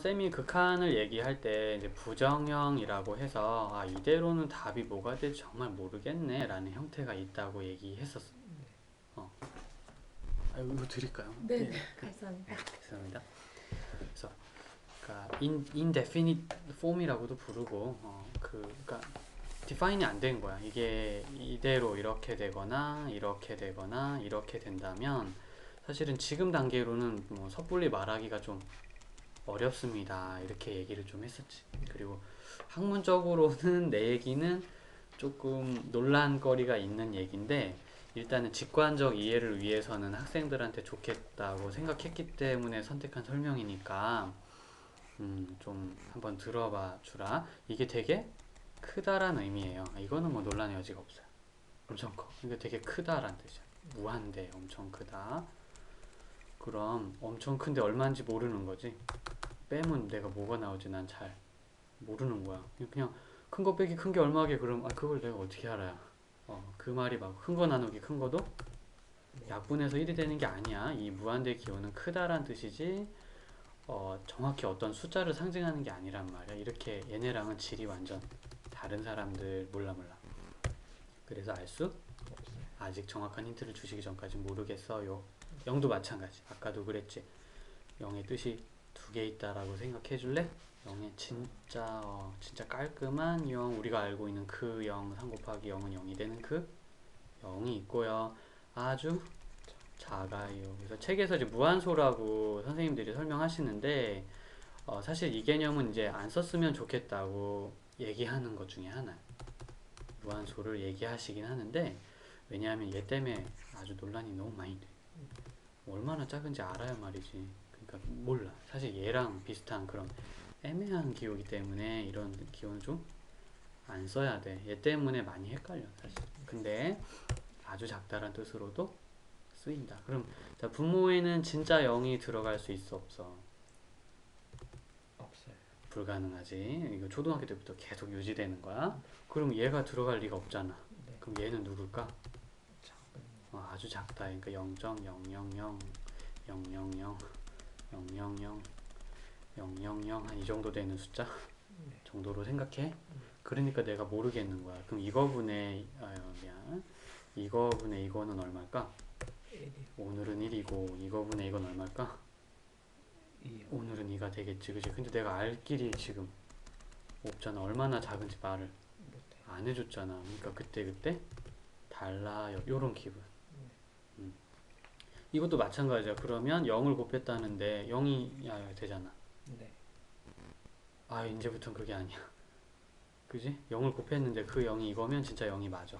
쌤이 극한을 얘기할 때 이제 부정형이라고 해서 아, 이대로는 답이 뭐가 될지 정말 모르겠네 라는 형태가 있다고 얘기했었어. 어. 아, 이거 드릴까요? 네네, 네. 감사합니다. 죄송합니다. 그래서 그러니까 indefinite form이라고도 부르고 그러니까 define이 안 된 거야. 이게 이대로 이렇게 되거나 이렇게 되거나 이렇게 된다면 사실은 지금 단계로는 뭐 섣불리 말하기가 좀 어렵습니다. 이렇게 얘기를 좀 했었지. 그리고 학문적으로는 내 얘기는 조금 논란거리가 있는 얘기인데 일단은 직관적 이해를 위해서는 학생들한테 좋겠다고 생각했기 때문에 선택한 설명이니까 좀 한번 들어봐 주라. 이게 되게 크다란 의미예요. 이거는 뭐 논란의 여지가 없어요. 엄청 커. 이게 되게 크다란 뜻이야. 무한대 엄청 크다. 그럼 엄청 큰데 얼마인지 모르는 거지. 빼면 내가 뭐가 나오지 난 잘 모르는 거야. 그냥 큰 거 빼기 큰 게 얼마게 그럼 아 그걸 내가 어떻게 알아요. 그 말이 막 큰 거 나누기 큰 거도 약분해서 1이 되는 게 아니야. 이 무한대 기호는 크다란 뜻이지 정확히 어떤 숫자를 상징하는 게 아니란 말이야. 이렇게 얘네랑은 질이 완전 다른 사람들 몰라. 그래서 알 수 아직 정확한 힌트를 주시기 전까지 모르겠어요. 0도 마찬가지. 아까도 그랬지. 0의 뜻이 두 개 있다라고 생각해 줄래? 0의 진짜 깔끔한 0, 우리가 알고 있는 그 0, 3 곱하기 0은 0이 되는 그 0이 있고요. 아주 작아요. 그래서 책에서 이제 무한소라고 선생님들이 설명하시는데 사실 이 개념은 이제 안 썼으면 좋겠다고 얘기하는 것 중에 하나예요. 무한소를 얘기하시긴 하는데 왜냐하면 얘 때문에 아주 논란이 너무 많이 돼. 얼마나 작은지 알아야 말이지. 그러니까 몰라. 사실 얘랑 비슷한 그런 애매한 기호이기 때문에 이런 기호는 좀 안 써야 돼. 얘 때문에 많이 헷갈려 사실. 근데 아주 작다란 뜻으로도 쓰인다. 그럼 자, 분모에는 진짜 0이 들어갈 수 있어 없어? 없어요. 불가능하지. 이거 초등학교 때부터 계속 유지되는 거야. 그럼 얘가 들어갈 리가 없잖아. 네. 그럼 얘는 누굴까? 작은 아주 작다. 그러니까 0.000 000 000 000 000 한 이 정도 되는 숫자 네. 정도로 생각해. 그러니까 내가 모르겠는 거야. 그럼 이거분의 미안. 이거분의 이거는 얼마일까? 1이 오늘은 1이고 이거분의 이건 얼마일까? 2요. 오늘은 2가 되겠지, 그지? 근데 내가 알 길이 지금 없잖아. 얼마나 작은지 말을 못해. 안 해줬잖아. 그러니까 그때 달라요. 요런 기분. 이것도 마찬가지야. 그러면 0을 곱했다는데 0이 되잖아. 네. 아, 이제부터는 그게 아니야. 그지? 0을 곱했는데 그 0이 이거면 진짜 0이 맞아.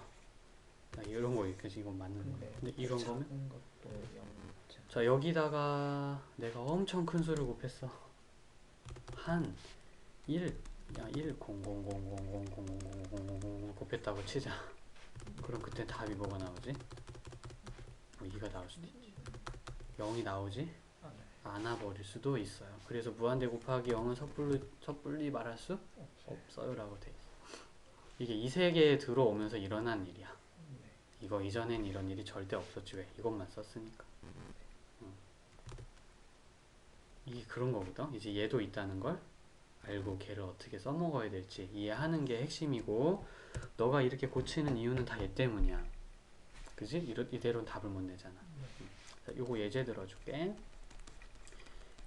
이런 거 그지? 이건 맞는 거야. 근데 이런 거면 작은 것도 0이잖아. 자, 여기다가 내가 엄청 큰 수를 곱했어. 한 1, 1, 0, 0, 0, 0, 0, 0, 0, 0, 0, 0, 0 곱했다고 치자. 그럼 그때 답이 뭐가 나오지? 2가 나올 수도 있지. 0이 나오지? 아, 네. 않아 버릴 수도 있어요. 그래서 무한대 곱하기 0은 섣불리 말할 수 없어요 라고 돼 있어. 이게 이 세계에 들어오면서 일어난 일이야. 네. 이거 이전엔 이런 일이 절대 없었지. 왜? 이것만 썼으니까. 이게 그런 거거든. 이제 얘도 있다는 걸 알고 걔를 어떻게 써먹어야 될지 이해하는 게 핵심이고 너가 이렇게 고치는 이유는 다 얘 때문이야. 그지? 이대로는 답을 못 내잖아. 자, 요거 예제 들어줄게.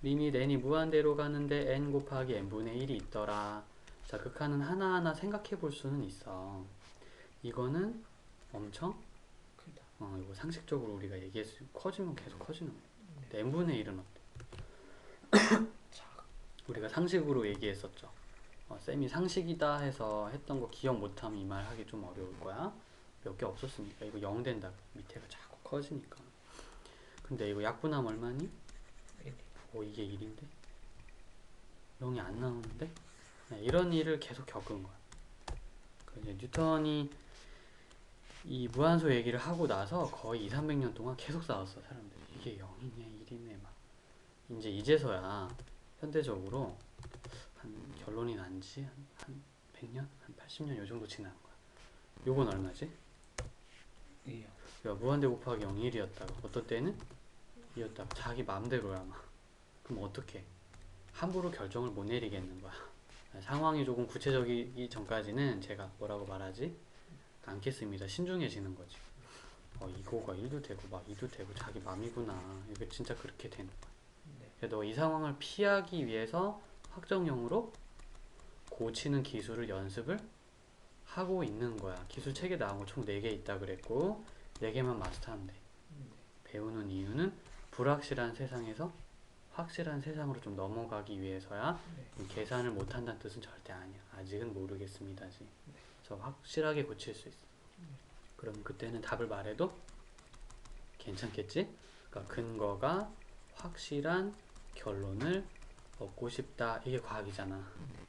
리밋 n이 무한대로 가는데 n 곱하기 n분의 1이 있더라. 자, 극한은 하나하나 생각해 볼 수는 있어. 이거는 엄청 크다. 이거 상식적으로 우리가 얘기했을 커지면 계속 커지는 거야. 네. 근데 n분의 1은 어때? 작. 우리가 상식으로 얘기했었죠. 쌤이 상식이다 해서 했던 거 기억 못하면 이 말 하기 좀 어려울 거야. 몇 개 없었으니까. 이거 0 된다. 밑에가 자꾸 커지니까. 근데 이거 약분하면 얼마니? 1이. 이게 1인데? 0이 안 나오는데? 네, 이런 일을 계속 겪은 거야. 이제 뉴턴이 이 무한소 얘기를 하고 나서 거의 2, 300년 동안 계속 싸웠어, 사람들이. 이게 0이네, 1이네, 막. 이제서야 현대적으로 한 결론이 난지 한 100년? 한 80년 요 정도 지난 거야. 요건 얼마지? 2요. 야, 무한대 곱하기 0, 1이었다고. 어떤 때는 2였다고. 자기 마음대로야, 막. 그럼 어떡해? 함부로 결정을 못 내리겠는 거야. 상황이 조금 구체적이기 전까지는 제가 뭐라고 말하지 않겠습니다. 신중해지는 거지. 이거가 1도 되고 막 2도 되고 자기 맘이구나. 이게 진짜 그렇게 되는 거야. 너 이 상황을 피하기 위해서 확정형으로 고치는 기술을 연습을 하고 있는 거야. 기술 책에 나온 거 총 4개 있다 그랬고 4개만 마스터하면 돼. 배우는 이유는 불확실한 세상에서 확실한 세상으로 좀 넘어가기 위해서야. 계산을 못한다는 뜻은 절대 아니야. 아직은 모르겠습니다지. 그래서 확실하게 고칠 수 있어. 그럼 그때는 답을 말해도 괜찮겠지? 그러니까 근거가 확실한 결론을 얻고 싶다. 이게 과학이잖아.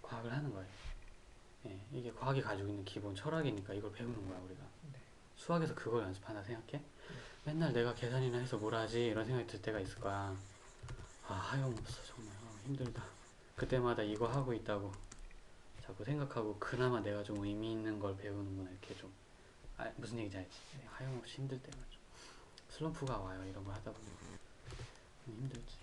과학을 하는 거예요. 예, 이게 과학이 가지고 있는 기본 철학이니까 이걸 배우는 거야 우리가. 수학에서 그걸 연습하나 생각해? 맨날 내가 계산이나 해서 뭘 하지 이런 생각이 들 때가 있을 거야. 하염없어 정말. 힘들다. 그때마다 이거 하고 있다고 자꾸 생각하고 그나마 내가 좀 의미 있는 걸 배우는구나 이렇게 좀 무슨 얘기인지 알지? 하염없이 힘들 때가 좀 슬럼프가 와요. 이런 거 하다 보면 힘들지.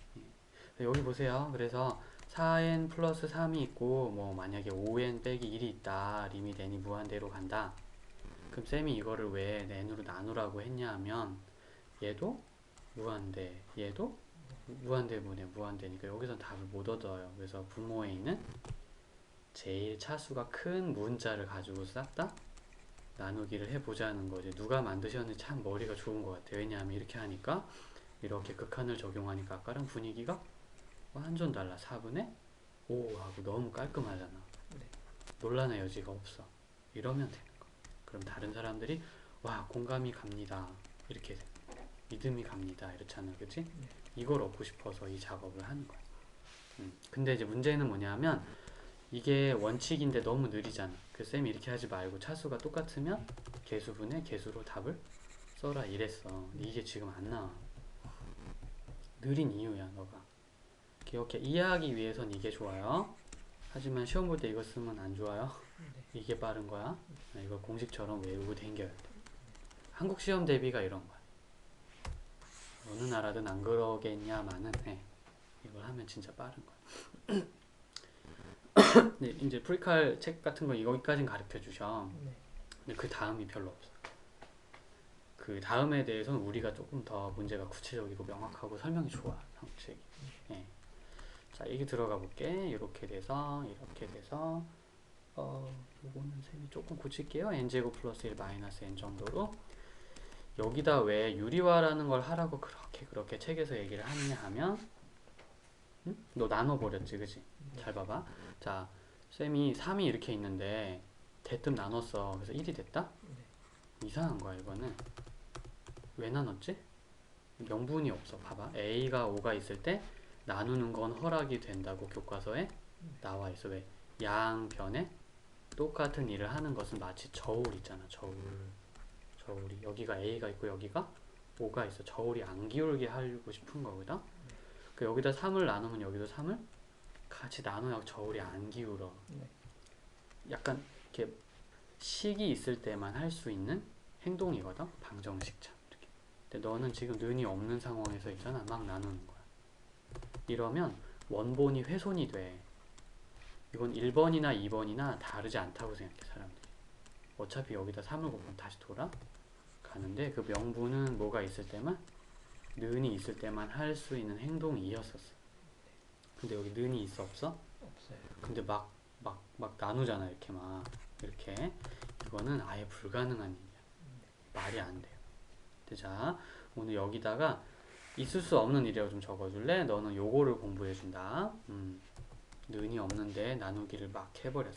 예. 여기 보세요. 그래서 4n 플러스 3이 있고 뭐 만약에 5n 빼기 1이 있다. 리밋 n이 무한대로 간다. 그럼 쌤이 이거를 왜 n으로 나누라고 했냐 하면 얘도 무한대, 얘도 무한대분의 무한대니까 여기선 답을 못 얻어요. 그래서 분모에 있는 제일 차수가 큰 문자를 가지고 싹 다 나누기를 해보자는 거지. 누가 만드셨는지 참 머리가 좋은 것 같아요. 왜냐하면 이렇게 하니까 이렇게 극한을 적용하니까 아까랑 분위기가 완전 달라. 4분의 5 하고 너무 깔끔하잖아. 논란의 여지가 없어. 이러면 되는 거. 그럼 다른 사람들이 와 공감이 갑니다. 이렇게 돼. 믿음이 갑니다. 이렇잖아. 그치? 이걸 얻고 싶어서 이 작업을 하는 거야. 근데 이제 문제는 뭐냐면 이게 원칙인데 너무 느리잖아. 그 쌤이 이렇게 하지 말고 차수가 똑같으면 개수분의 개수로 답을 써라 이랬어. 근데 이게 지금 안 나와. 느린 이유야 너가. 이렇게 이해하기 위해선 이게 좋아요. 하지만 시험 볼 때 이거 쓰면 안 좋아요. 이게 빠른 거야. 이걸 공식처럼 외우고 댕겨야 돼. 한국 시험 대비가 이런 거야. 어느 나라든 안 그러겠냐마는 이걸 하면 진짜 빠른 거야. 네, 이제 프리칼 책 같은 거 여기까지는 가르쳐 주셔. 근데 그 다음이 별로 없어. 그 다음에 대해서는 우리가 조금 더 문제가 구체적이고 명확하고 설명이 좋아. 형식이. 자, 얘기 들어가 볼게. 이렇게 돼서 요거는 쌤이 조금 고칠게요. n제곱 플러스 1 마이너스 n 정도로. 여기다 왜 유리화라는 걸 하라고 그렇게 책에서 얘기를 하느냐 하면 너 나눠버렸지 그치? 잘 봐봐. 자, 쌤이 3이 이렇게 있는데 대뜸 나눴어. 그래서 1이 됐다? 이상한 거야 이거는. 왜 나눴지? 명분이 없어. 봐봐. a가 5가 있을 때 나누는 건 허락이 된다고 교과서에 나와 있어. 왜? 양변에 똑같은 일을 하는 것은 마치 저울 있잖아. 저울이 여기가 a가 있고 여기가 5가 있어. 저울이 안 기울게 하고 싶은 거거든. 그 여기다 3을 나누면 여기도 3을 같이 나눠야 저울이 안 기울어. 약간 이렇게 식이 있을 때만 할 수 있는 행동이거든. 방정식처럼 이렇게. 근데 너는 지금 는이 없는 상황에서 있잖아. 막 나누는 거야. 이러면 원본이 훼손이 돼. 이건 1번이나 2번이나 다르지 않다고 생각해 사람들이. 어차피 여기다 3을 곱하면 다시 돌아가는데 그 명분은 뭐가 있을 때만 는이 있을 때만 할 수 있는 행동이었었어. 근데 여기 는이 있어 없어? 없어요. 근데 막 나누잖아. 이렇게 이거는 아예 불가능한 일이야. 말이 안 돼요. 자, 오늘 여기다가 있을 수 없는 일이라고 좀 적어줄래? 너는 요거를 공부해준다. 는이 없는데 나누기를 막 해버렸어.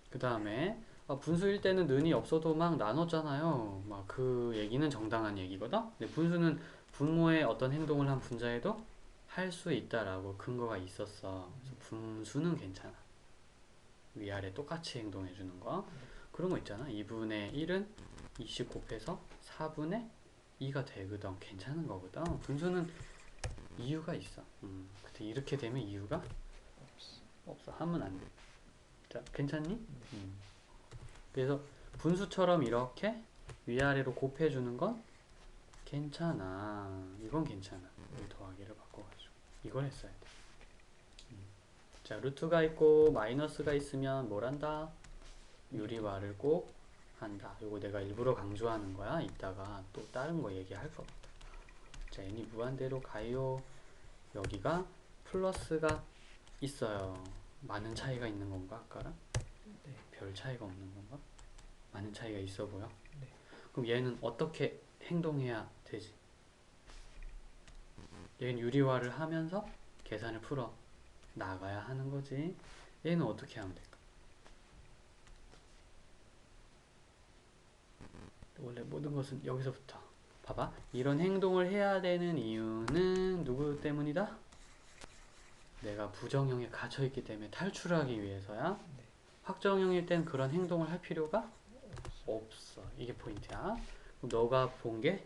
그 다음에 분수일 때는 는이 없어도 막 나눴잖아요. 막 그 얘기는 정당한 얘기거든. 근데 분수는 분모의 어떤 행동을 한 분자에도 할 수 있다라고 근거가 있었어. 그래서 분수는 괜찮아. 위아래 똑같이 행동해주는 거. 그런 거 있잖아. 2분의 1은 20 곱해서 4분의 2가 되거든. 괜찮은 거거든. 분수는 이유가 있어. 근데 이렇게 되면 이유가 없어. 하면 안 돼. 자, 괜찮니? 그래서 분수처럼 이렇게 위아래로 곱해주는 건 괜찮아. 이건 괜찮아. 여기 더하기를 바꿔가지고 이걸 했어야 돼. 자, 루트가 있고 마이너스가 있으면 뭘 한다? 유리화를 꼭 한다. 요거 내가 일부러 강조하는 거야. 이따가 또 다른 거 얘기할 거. 자, n이 무한대로 가요. 여기가 플러스가 있어요. 많은 차이가 있는 건가 아까랑? 네. 별 차이가 없는 건가? 많은 차이가 있어 보여? 네. 그럼 얘는 어떻게 행동해야 되지? 얘는 유리화를 하면서 계산을 풀어 나가야 하는 거지. 얘는 어떻게 하면 될까? 원래 모든 것은 여기서부터 봐봐. 이런 행동을 해야 되는 이유는 누구 때문이다? 내가 부정형에 갇혀있기 때문에 탈출하기 위해서야. 네. 확정형일 땐 그런 행동을 할 필요가 없어. 이게 포인트야. 그럼 너가 본 게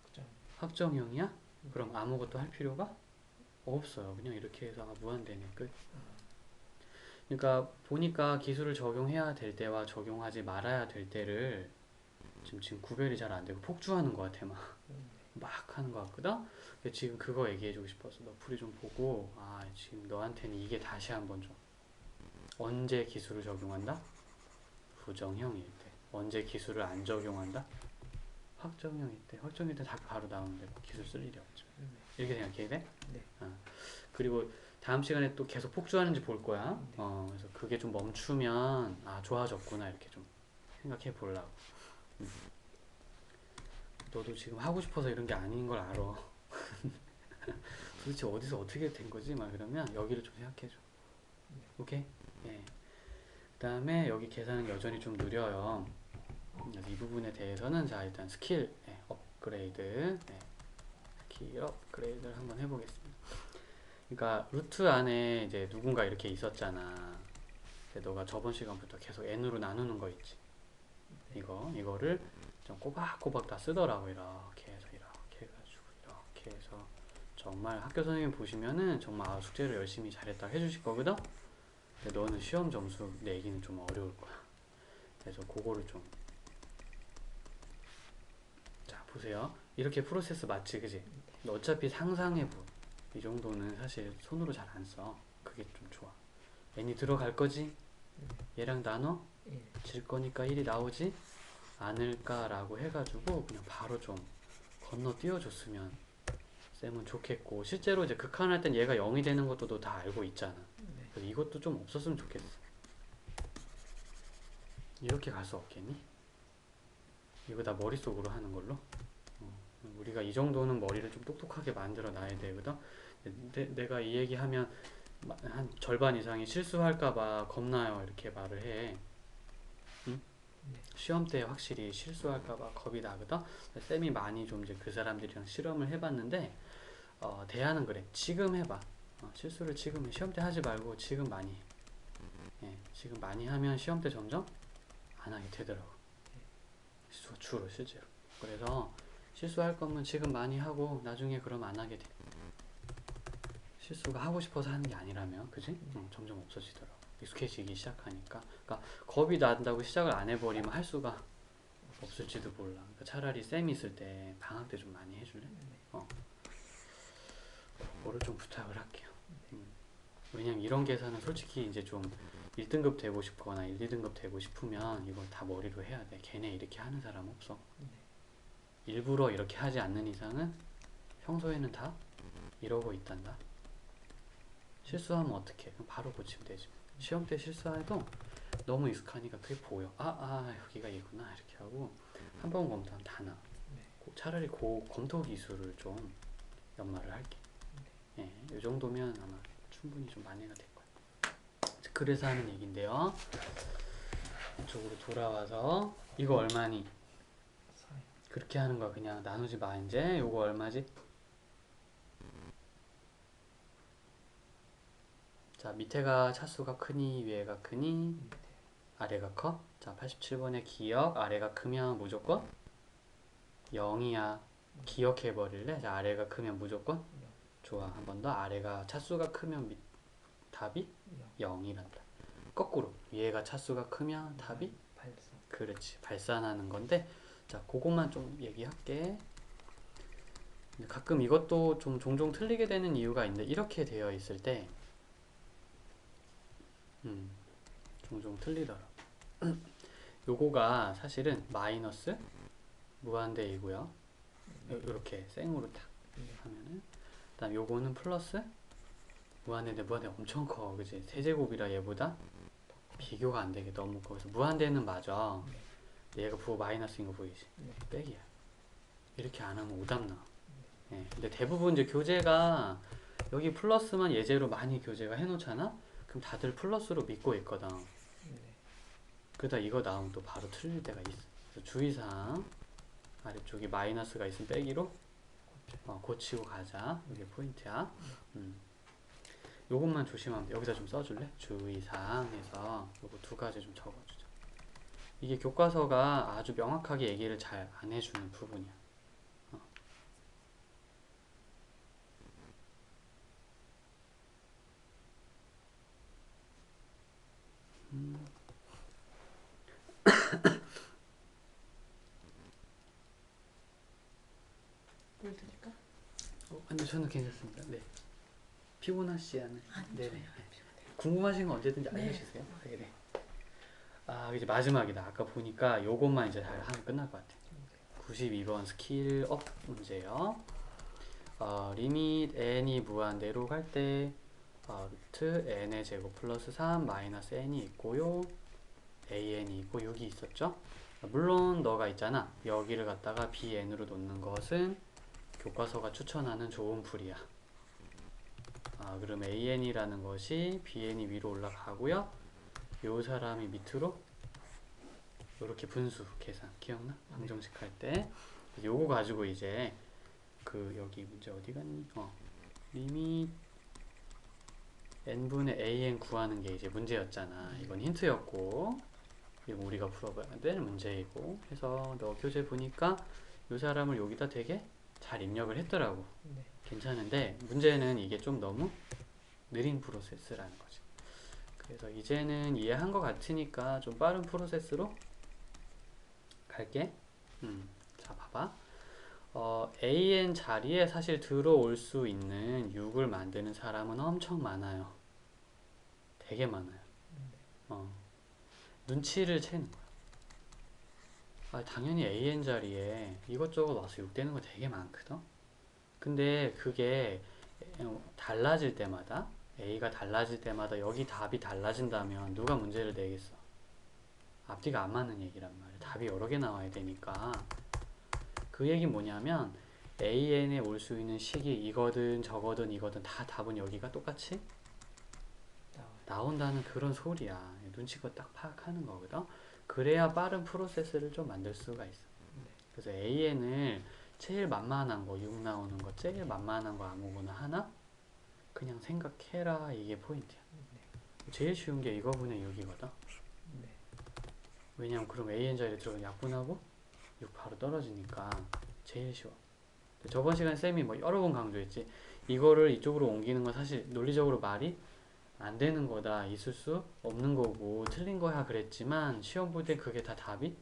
확정. 확정형이야? 그럼 아무것도 할 필요가 없어요. 그냥 이렇게 해서 무한대네 끝. 그러니까 보니까 기술을 적용해야 될 때와 적용하지 말아야 될 때를 지금 구별이 잘 안 되고 폭주하는 것 같아 막 하는 것 같거든? 근데 지금 그거 얘기해주고 싶어서 너 풀이 좀 보고 아 지금 너한테는 이게 다시 한번 좀 언제 기술을 적용한다? 부정형일 때. 언제 기술을 안 적용한다? 확정형일 때. 확정일 때 답 바로 나오는데 뭐 기술 쓸 일이 없죠. 이렇게 생각해야 돼? 네. 그리고 다음 시간에 또 계속 폭주하는지 볼 거야. 그래서 그게 좀 멈추면 아 좋아졌구나 이렇게 좀 생각해 보려고. 너도 지금 하고 싶어서 이런 게 아닌 걸 알아. 도대체 어디서 어떻게 된 거지? 막 그러면 여기를 좀 생각해 줘. 오케이? 예. 그 다음에 여기 계산은 여전히 좀 느려요. 그래서 이 부분에 대해서는 자 일단 스킬 업그레이드 스킬 업그레이드를 한번 해보겠습니다. 그러니까 루트 안에 이제 누군가 이렇게 있었잖아. 근데 너가 저번 시간부터 계속 n으로 나누는 거 있지. 이거를 좀 꼬박꼬박 다 쓰더라고. 이렇게 해서 이렇게 해가지고 이렇게 해서 정말 학교 선생님 보시면은 정말 아, 숙제를 열심히 잘했다 해주실 거거든. 근데 너는 시험 점수 내기는 좀 어려울 거야. 그래서 그거를 좀 자 보세요. 이렇게 프로세스 맞지, 그지? 근데 어차피 상상해보. 이 정도는 사실 손으로 잘 안 써. 그게 좀 좋아. n이 들어갈 거지? 얘랑 나눠? 질 거니까 1이 나오지? 않을까라고 해가지고 그냥 바로 좀 건너뛰어줬으면 쌤은 좋겠고 실제로 이제 극한할 땐 얘가 0이 되는 것도 너 다 알고 있잖아. 그래서 이것도 좀 없었으면 좋겠어. 이렇게 갈 수 없겠니? 이거 다 머릿속으로 하는 걸로? 우리가 이 정도는 머리를 좀 똑똑하게 만들어 놔야 되거든. 내가 이 얘기하면 한 절반 이상이 실수할까봐 겁나요 이렇게 말을 해. 응? 시험 때 확실히 실수할까봐 겁이 나거든. 쌤이 많이 좀 이제 그 사람들이랑 실험을 해봤는데 대안은 그래. 지금 해봐. 실수를 지금 시험 때 하지 말고 지금 많이 해. 예, 지금 많이 하면 시험 때 점점 안 하게 되더라고. 실수가 줄어 실제로. 그래서 실수할 거면 지금 많이 하고 나중에 그럼 안 하게 돼. 실수가 하고 싶어서 하는 게 아니라면, 그지? 점점 없어지더라고. 익숙해지기 시작하니까. 그러니까 겁이 난다고 시작을 안 해버리면 할 수가 없을지도 몰라. 그러니까 차라리 쌤이 있을 때 방학 때 좀 많이 해줄래? 그거를 좀 부탁을 할게요. 왜냐면 이런 계산은 솔직히 이제 좀 1등급 되고 싶거나 1, 2등급 되고 싶으면 이걸 다 머리로 해야 돼. 걔네 이렇게 하는 사람 없어. 일부러 이렇게 하지 않는 이상은 평소에는 다 이러고 있단다. 실수하면 어떡해? 그럼 바로 고치면 되지. 시험 때 실수해도 너무 익숙하니까 그게 보여. 여기가 이구나 이렇게 하고 한 번 검토하면 다 나와. 차라리 검토 기술을 좀 연마를 할게. 예, 이 정도면 아마 충분히 좀 만회가 될 거야. 그래서 하는 얘긴데요. 이쪽으로 돌아와서 이거 얼마니? 그렇게 하는 거야. 그냥 나누지 마 이제. 요거 얼마지? 자 밑에가 차수가 크니 위에가 크니 아래가 커? 자 87번의 기억 아래가 크면 무조건 0이야. 기억해버릴래? 자 아래가 크면 무조건 좋아. 한 번 더. 아래가 차수가 크면 답이 0이란다. 거꾸로 위에가 차수가 크면 답이 발산. 그렇지 발산하는 건데 자 그것만 좀 얘기할게. 근데 가끔 이것도 좀 종종 틀리게 되는 이유가 있는데 이렇게 되어 있을 때 종종 틀리더라. 요거가 사실은 마이너스 무한대이고요. 이렇게 생으로 딱 하면은 그다음 요거는 플러스 무한대인데 무한대 엄청 커, 그지? 세제곱이라 얘보다 비교가 안 되게 너무 커. 그래서 무한대는 맞아. 얘가 부호 마이너스인 거 보이지? 백이야. 이렇게 안 하면 오답 나와. 예. 근데 대부분 이제 교재가 여기 플러스만 예제로 많이 교재가 해놓잖아? 그럼 다들 플러스로 믿고 있거든. 그러다 이거 나오면 또 바로 틀릴 때가 있어. 그래서 주의사항 아래쪽에 마이너스가 있으면 빼기로 고치고 가자. 이게 포인트야. 요것만 조심하면 돼. 여기다 좀 써줄래? 주의사항에서 요거 두 가지 좀 적어주자. 이게 교과서가 아주 명확하게 얘기를 잘 안 해주는 부분이야. 물 드릴까? 아니 저는 괜찮습니다. 네. 피곤하시지 않아요? 아니 네네. 저요. 궁금하신 거 언제든지 네. 알려주세요. 네. 아 이제 마지막이다. 아까 보니까 요것만 이제 잘 하면 끝날 것 같아. 92번 스킬업 문제요. 리밋 n이 무한대로 갈 때 루트 n의 제곱 플러스 3 마이너스 n이 있고요. an이 있고 6이 있었죠. 물론 너가 있잖아. 여기를 갖다가 bn으로 놓는 것은 교과서가 추천하는 좋은 풀이야. 그럼 an이라는 것이 bn이 위로 올라가고요. 요 사람이 밑으로 이렇게 분수 계산 기억나? 방정식 할 때 요거 가지고 이제 그 여기 문제 어디 갔니? 리밋 n분의 an 구하는 게 이제 문제였잖아. 이건 힌트였고 이거 우리가 풀어봐야 될 문제이고 해서 너 교재 보니까 요 사람을 여기다 되게 잘 입력을 했더라고. 괜찮은데 문제는 이게 좀 너무 느린 프로세스라는 거지. 그래서 이제는 이해한 것 같으니까 좀 빠른 프로세스로 갈게. 자 봐봐. an 자리에 사실 들어올 수 있는 6을 만드는 사람은 엄청 많아요. 되게 많아요. 눈치를 채는 거야. 당연히 an 자리에 이것저것 와서 6 되는 거 되게 많거든. 근데 그게 달라질 때마다 a가 달라질 때마다 여기 답이 달라진다면 누가 문제를 내겠어? 앞뒤가 안 맞는 얘기란 말이야. 답이 여러 개 나와야 되니까. 그 얘기는 뭐냐면 an에 올 수 있는 식이 이거든 저거든 이거든 다 답은 여기가 똑같이 나온다는 그런 소리야. 눈치껏 딱 파악하는 거거든. 그래야 빠른 프로세스를 좀 만들 수가 있어. 그래서 an을 제일 만만한 거 6 나오는 거 제일 만만한 거 아무거나 하나 그냥 생각해라. 이게 포인트야. 제일 쉬운 게 이거분의 6이거든. 왜냐면 그럼 an 자리에 들어가면 약분하고 6 바로 떨어지니까 제일 쉬워. 저번 시간에 쌤이 뭐 여러 번 강조했지. 이거를 이쪽으로 옮기는 건 사실 논리적으로 말이 안 되는 거다. 있을 수 없는 거고 틀린 거야 그랬지만 시험 볼 때 그게 다 답이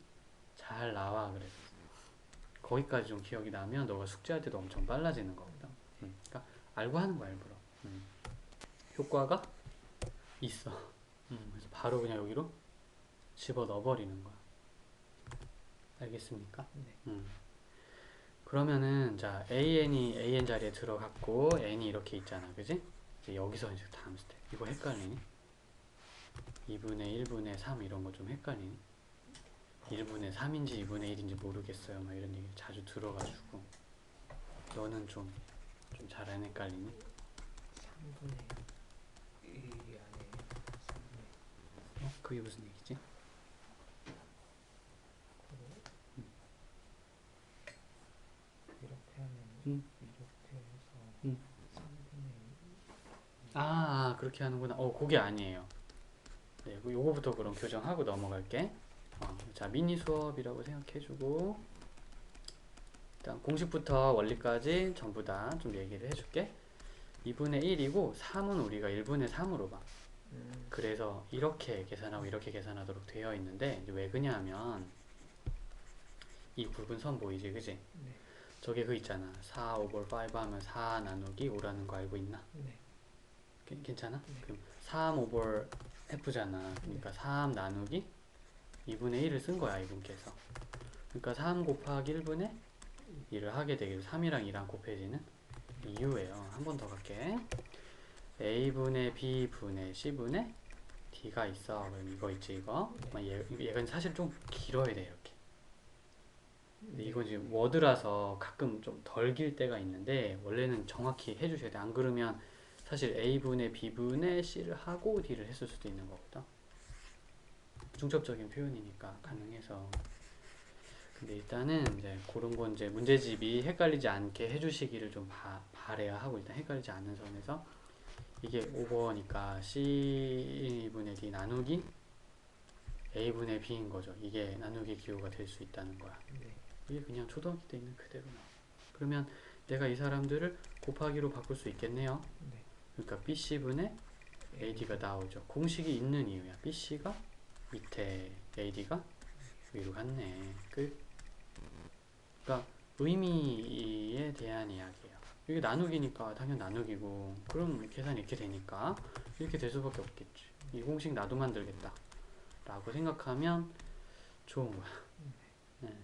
잘 나와 그랬어. 거기까지 좀 기억이 나면 너가 숙제할 때도 엄청 빨라지는 거거든. 그러니까 알고 하는 거야 일부러. 효과가 있어. 그래서 바로 그냥 여기로 집어 넣어버리는 거야. 알겠습니까? 그러면은 자 an이 an 자리에 들어갔고 n이 이렇게 있잖아, 그지? 이제 여기서 이제 다음 스텝. 이거 헷갈리니? 2분의 1분의 3 이런 거 좀 헷갈리니? 1분의 3인지 2분의 1인지 모르겠어요. 막 이런 얘기 자주 들어가지고 너는 좀 잘 안 헷갈리니? 3분의 1이 아니에요. 3분의 그게 무슨 얘기지? 이렇게 하면 이렇게 해서 음. 3분의 1. 그렇게 하는구나. 그게 아니에요. 네, 요거부터 그럼 교정하고 넘어갈게. 자, 미니 수업이라고 생각해주고 일단 공식부터 원리까지 전부 다 좀 얘기를 해줄게. 2분의 1이고 3은 우리가 1분의 3으로 봐. 그래서 이렇게 계산하고 이렇게 계산하도록 되어 있는데 이제 왜 그냐면 이 굵은 선 보이지, 그지? 저게 그 있잖아. 4 over 5 하면 4 나누기 5라는 거 알고 있나? 네. 괜찮아? 네. 그럼 3 over f잖아. 그러니까 3 나누기 2분의 1을 쓴 거야, 이분께서. 그러니까 3 곱하기 1분의 1을 하게 되기로 3이랑 2랑 곱해지는 이유예요. 한 번 더 갈게. a분의 b분의 c분의 d가 있어. 그럼 이거 있지, 이거. 얘가 사실 좀 길어야 돼, 이렇게. 근데 이건 지금 워드라서 가끔 좀 덜 길 때가 있는데 원래는 정확히 해주셔야 돼. 안 그러면 사실 a분의 b분의 c를 하고 d를 했을 수도 있는 거거든. 중첩적인 표현이니까 가능해서. 근데 일단은 이제 그런 건 이제 문제집이 헷갈리지 않게 해주시기를 좀 바래야 하고, 일단 헷갈리지 않는 선에서 이게 오버니까 c분의 d 나누기 a분의 b인 거죠. 이게 나누기 기호가 될 수 있다는 거야. 네. 이게 그냥 초등학교 때 있는 그대로 나와. 그러면 내가 이 사람들을 곱하기로 바꿀 수 있겠네요. 네. 그러니까 BC분의 AD가 나오죠. 공식이 있는 이유야. BC가 밑에 AD가 위로 갔네. 그러니까 의미에 대한 이야기예요. 이게 나누기니까 당연 나누기고, 그럼 계산이 이렇게 되니까 이렇게 될 수밖에 없겠지. 이 공식 나도 만들겠다 라고 생각하면 좋은 거야. 네.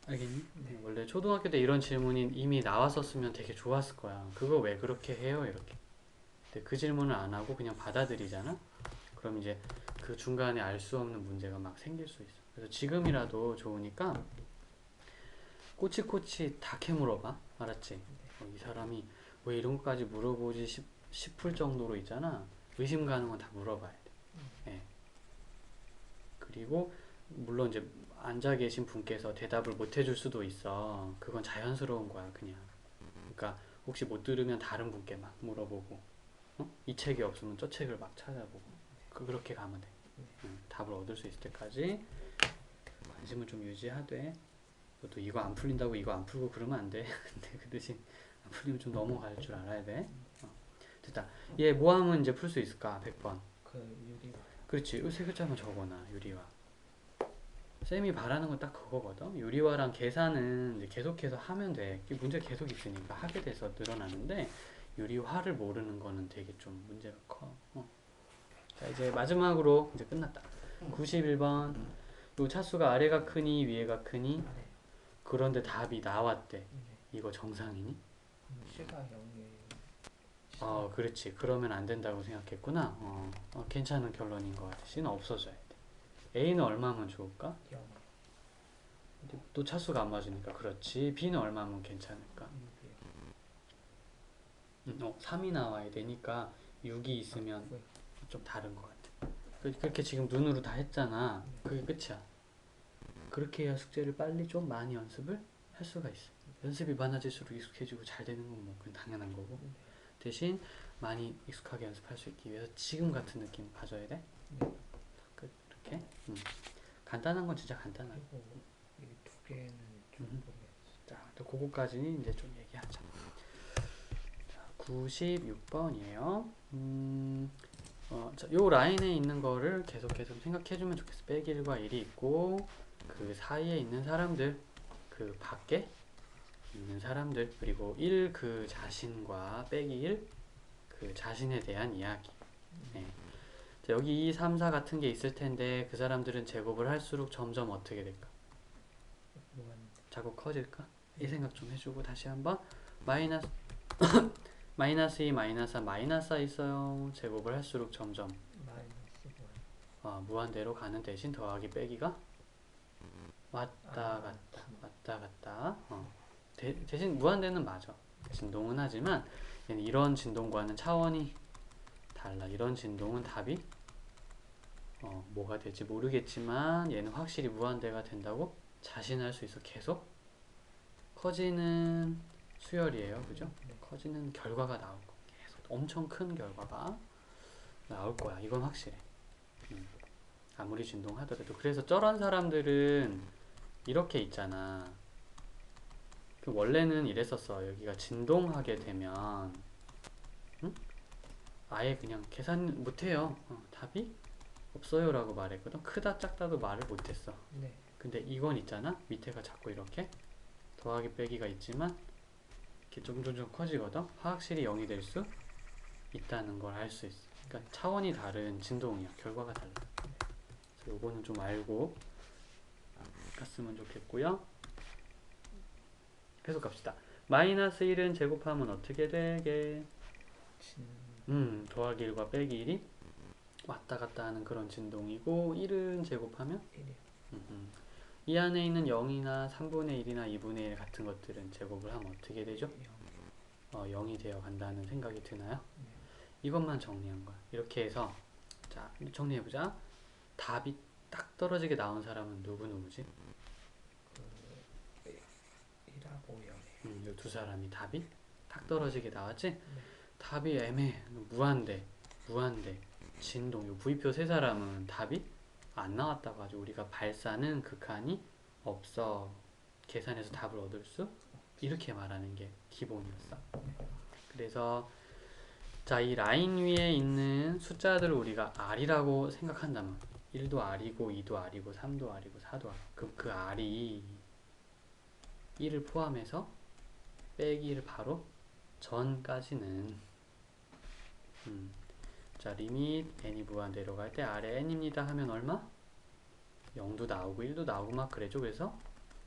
알겠니? 네. 원래 초등학교 때 이런 질문이 이미 나왔었으면 되게 좋았을 거야. 그거 왜 그렇게 해요? 이렇게. 근데 그 질문을 안 하고 그냥 받아들이잖아? 그럼 이제 그 중간에 알 수 없는 문제가 막 생길 수 있어. 그래서 지금이라도 좋으니까 꼬치꼬치 다 캐물어봐. 알았지? 이 사람이 왜 이런 것까지 물어보지 싶을 정도로 있잖아. 의심 가는 건 다 물어봐야 돼. 예. 그리고 물론 이제 앉아 계신 분께서 대답을 못 해줄 수도 있어. 그건 자연스러운 거야, 그냥. 그러니까 혹시 못 들으면 다른 분께 막 물어보고, 이 책이 없으면 저 책을 막 찾아보고, 그렇게 가면 돼. 답을 얻을 수 있을 때까지 관심을 좀 유지하되, 또 이거 안 풀린다고 이거 안 풀고 그러면 안 돼. 근데 그 대신 안 풀리면 좀 넘어갈 줄 알아야 돼. 됐다. 얘 뭐 하면 이제 풀 수 있을까? 100번. 그 유리화. 그렇지. 이 세 글자만 적어놔. 유리화. 쌤이 바라는 건 딱 그거거든. 유리화랑 계산은 이제 계속해서 하면 돼. 문제 계속 있으니까 하게 돼서 늘어나는데, 유리화를 모르는 거는 되게 좀 문제가 커. 자, 이제 마지막으로 이제 끝났다. 91번. 요 차수가 아래가 크니 위에가 크니? 아래. 그런데 답이 나왔대. 네. 이거 정상이니? C가 0이에요. 그렇지. 그러면 안 된다고 생각했구나. 괜찮은 결론인 것 같아. C는 없어져야 돼. A는 얼마면 좋을까? 0. 또 차수가 안 맞으니까 그렇지. B는 얼마면 괜찮을까? 6이요. 3이 나와야 되니까 6이 있으면 네. 좀 다른 것 같아. 그렇게 지금 눈으로 다 했잖아. 그게 끝이야. 그렇게 해야 숙제를 빨리 좀 많이 연습을 할 수가 있어. 연습이 많아질수록 익숙해지고 잘 되는 건 뭐 그건 당연한 거고. 대신 많이 익숙하게 연습할 수 있기 위해서 지금 같은 느낌 가져야 돼. 네. 이렇게. 간단한 건 진짜 간단하고. 그리고 이 두 개는 좀 모르겠어요. 자, 또 그거까지는 이제 좀 얘기하자. 자, 96번이에요. 자, 요 라인에 있는 거를 계속해서 생각해주면 좋겠어. 빼기 1과 1이 있고, 그 사이에 있는 사람들, 그 밖에 있는 사람들, 그리고 1 그 자신과 빼기 1 그 자신에 대한 이야기. 네. 자, 여기 2, 3, 4 같은 게 있을 텐데 그 사람들은 제곱을 할수록 점점 어떻게 될까? 자꾸 커질까? 이 생각 좀 해주고 다시 한번 마이너스 마이너스 2, 마이너스 3, 마이너스 4 있어요. 제곱을 할수록 점점 무한대로 가는 대신 더하기 빼기가 왔다 갔다. 대신 무한대는 맞아. 진동은 하지만 얘는 이런 진동과는 차원이 달라. 이런 진동은 답이 뭐가 될지 모르겠지만 얘는 확실히 무한대가 된다고 자신할 수 있어. 계속 커지는 수열이에요. 그죠? 커지는 결과가 나올 거. 계속 엄청 큰 결과가 나올 거야. 이건 확실해. 아무리 진동하더라도. 그래서 저런 사람들은 이렇게 있잖아. 원래는 이랬었어. 여기가 진동하게 되면 아예 그냥 계산 못해요. 답이 없어요 라고 말했거든. 크다 작다도 말을 못했어. 네. 근데 이건 있잖아. 밑에가 자꾸 이렇게 더하기 빼기가 있지만 이렇게 점점 커지거든. 확실히 0이 될 수 있다는 걸 알 수 있어. 그러니까 차원이 다른 진동이야. 결과가 달라. 그래서 요거는 좀 알고 갔으면 좋겠고요. 계속 갑시다. 마이너스 1은 제곱하면 어떻게 되게? 더하기 1과 빼기 1이 왔다 갔다 하는 그런 진동이고 1은 제곱하면 1이요. 이 안에 있는 0이나 3분의 1이나 2분의 1 같은 것들은 제곱을 하면 어떻게 되죠? 0이 되어 간다는 생각이 드나요? 네. 이것만 정리한 거야. 이렇게 해서 자 정리해보자. 답이 딱 떨어지게 나온 사람은 누구지? 그 1하고 0이에요. 이 두 사람이 답이 딱 떨어지게 나왔지? 네. 답이 애매해. 무한대 진동. 요 V표 세 사람은 답이 안 나왔다고 하죠. 우리가 발사는 극한이 없어. 계산해서 답을 얻을 수 이렇게 말하는 게 기본이었어. 그래서 자, 이 라인 위에 있는 숫자들을 우리가 R이라고 생각한다면 1도 R이고 2도 R이고 3도 R이고 4도 R. 그럼 그 R이 1을 포함해서 빼기 1 바로 전까지는 자, 리밋 n이 무한대로 갈 때 R에 n입니다 하면 얼마? 0도 나오고 1도 나오고 막 그래죠. 그래서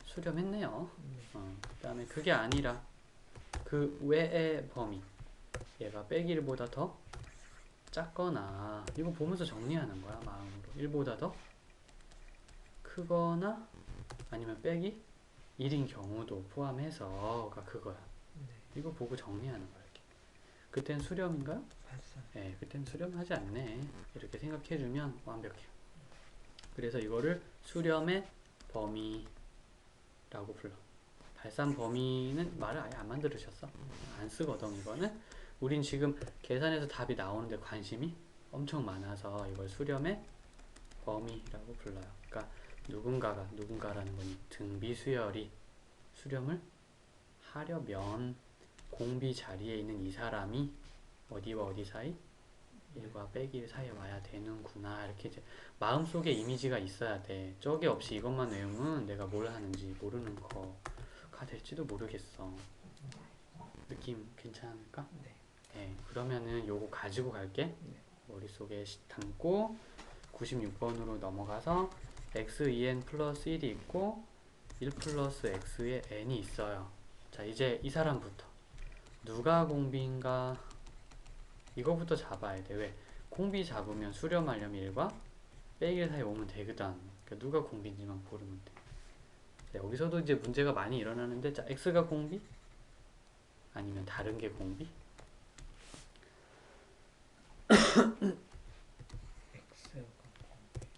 수렴했네요. 그 다음에 그게 아니라 그 외의 범위 얘가 빼기 1보다 더 작거나 이거 보면서 정리하는 거야. 마음으로 1보다 더 크거나 아니면 빼기 1인 경우도 포함해서가 그거야. 이거 보고 정리하는 거야. 이렇게. 그땐 수렴인가요? 발사. 네, 그땐 수렴하지 않네. 이렇게 생각해주면 완벽해요. 그래서 이거를 수렴의 범위라고 불러. 발산 범위는 말을 아예 안 만들으셨어. 안 쓰거든. 이거는 우린 지금 계산해서 답이 나오는데 관심이 엄청 많아서 이걸 수렴의 범위라고 불러요. 그러니까 누군가라는 건 등비 수열이 수렴을 하려면 공비 자리에 있는 이 사람이 어디와 어디 사이? 1과 빼기 1 사이에 와야 되는구나. 이렇게 이제 마음속에 이미지가 있어야 돼. 저게 없이 이것만 외우면 내가 뭘 하는지 모르는 거가 될지도 모르겠어. 느낌 괜찮을까? 네. 네, 그러면은 요거 가지고 갈게. 네. 머릿속에 담고 96번으로 넘어가서 x2n 플러스 1이 있고 1 플러스 x에 n이 있어요. 자, 이제 이 사람부터 누가 공비인가? 이거부터 잡아야 돼. 왜? 공비 잡으면 수렴하려면 1과 빼기 1 사이에 오면 되거든. 그러니까 누가 공비인지만 고르면 돼. 자, 여기서도 이제 문제가 많이 일어나는데, 자, x가 공비? 아니면 다른 게 공비?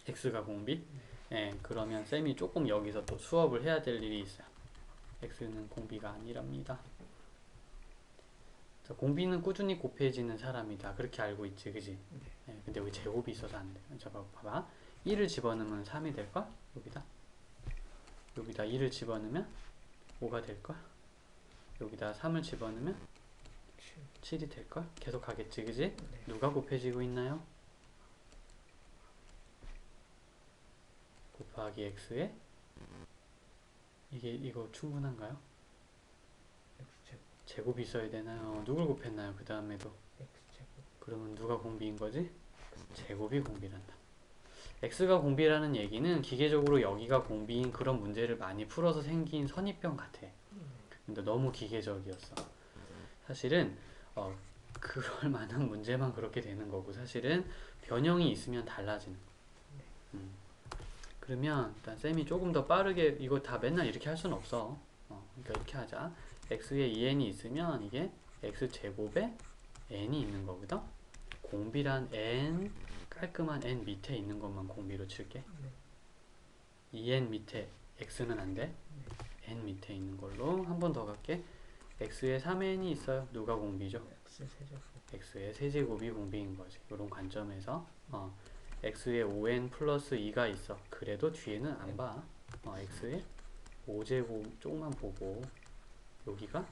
x가 공비? 예, 그러면 쌤이 조금 여기서 또 수업을 해야 될 일이 있어요. x는 공비가 아니랍니다. 자, 공비는 꾸준히 곱해지는 사람이다. 그렇게 알고 있지, 그지? 예, 근데 여기 제곱이 있어서 안 돼. 자, 봐봐. 1을 집어넣으면 3이 될걸? 여기다 2를 집어넣으면 5가 될걸? 여기다 3을 집어넣으면 7이 될걸? 계속 가겠지, 그지? 네. 누가 곱해지고 있나요? 곱하기 x에 이거 충분한가요? x제곱. 제곱이 있어야 되나요? 누굴 곱했나요? 그 다음에도 x제곱. 그러면 누가 공비인 거지? 제곱이 공비란다. x가 공비라는 얘기는 기계적으로 여기가 공비인 그런 문제를 많이 풀어서 생긴 선입견 같아. 근데 너무 기계적이었어. 사실은 그럴 만한 문제만 그렇게 되는 거고, 사실은 변형이 있으면 달라지는 거. 그러면 일단 쌤이 조금 더 빠르게, 이거 다 맨날 이렇게 할 수는 없어. 그러니까 이렇게 하자. x에 2n이 있으면 이게 x제곱에 n이 있는 거거든. 공비란 n, 깔끔한 n 밑에 있는 것만 공비로 칠게. 2n 밑에 x는 안 돼. n 밑에 있는 걸로 한 번 더 갈게. x에 3n이 있어요. 누가 공비죠? x세제곱. x의 세제곱이 공비인 거지. 이런 관점에서 x에 5n 플러스 2가 있어. 그래도 뒤에는 안 봐. x에 5제곱 조금만 보고 여기가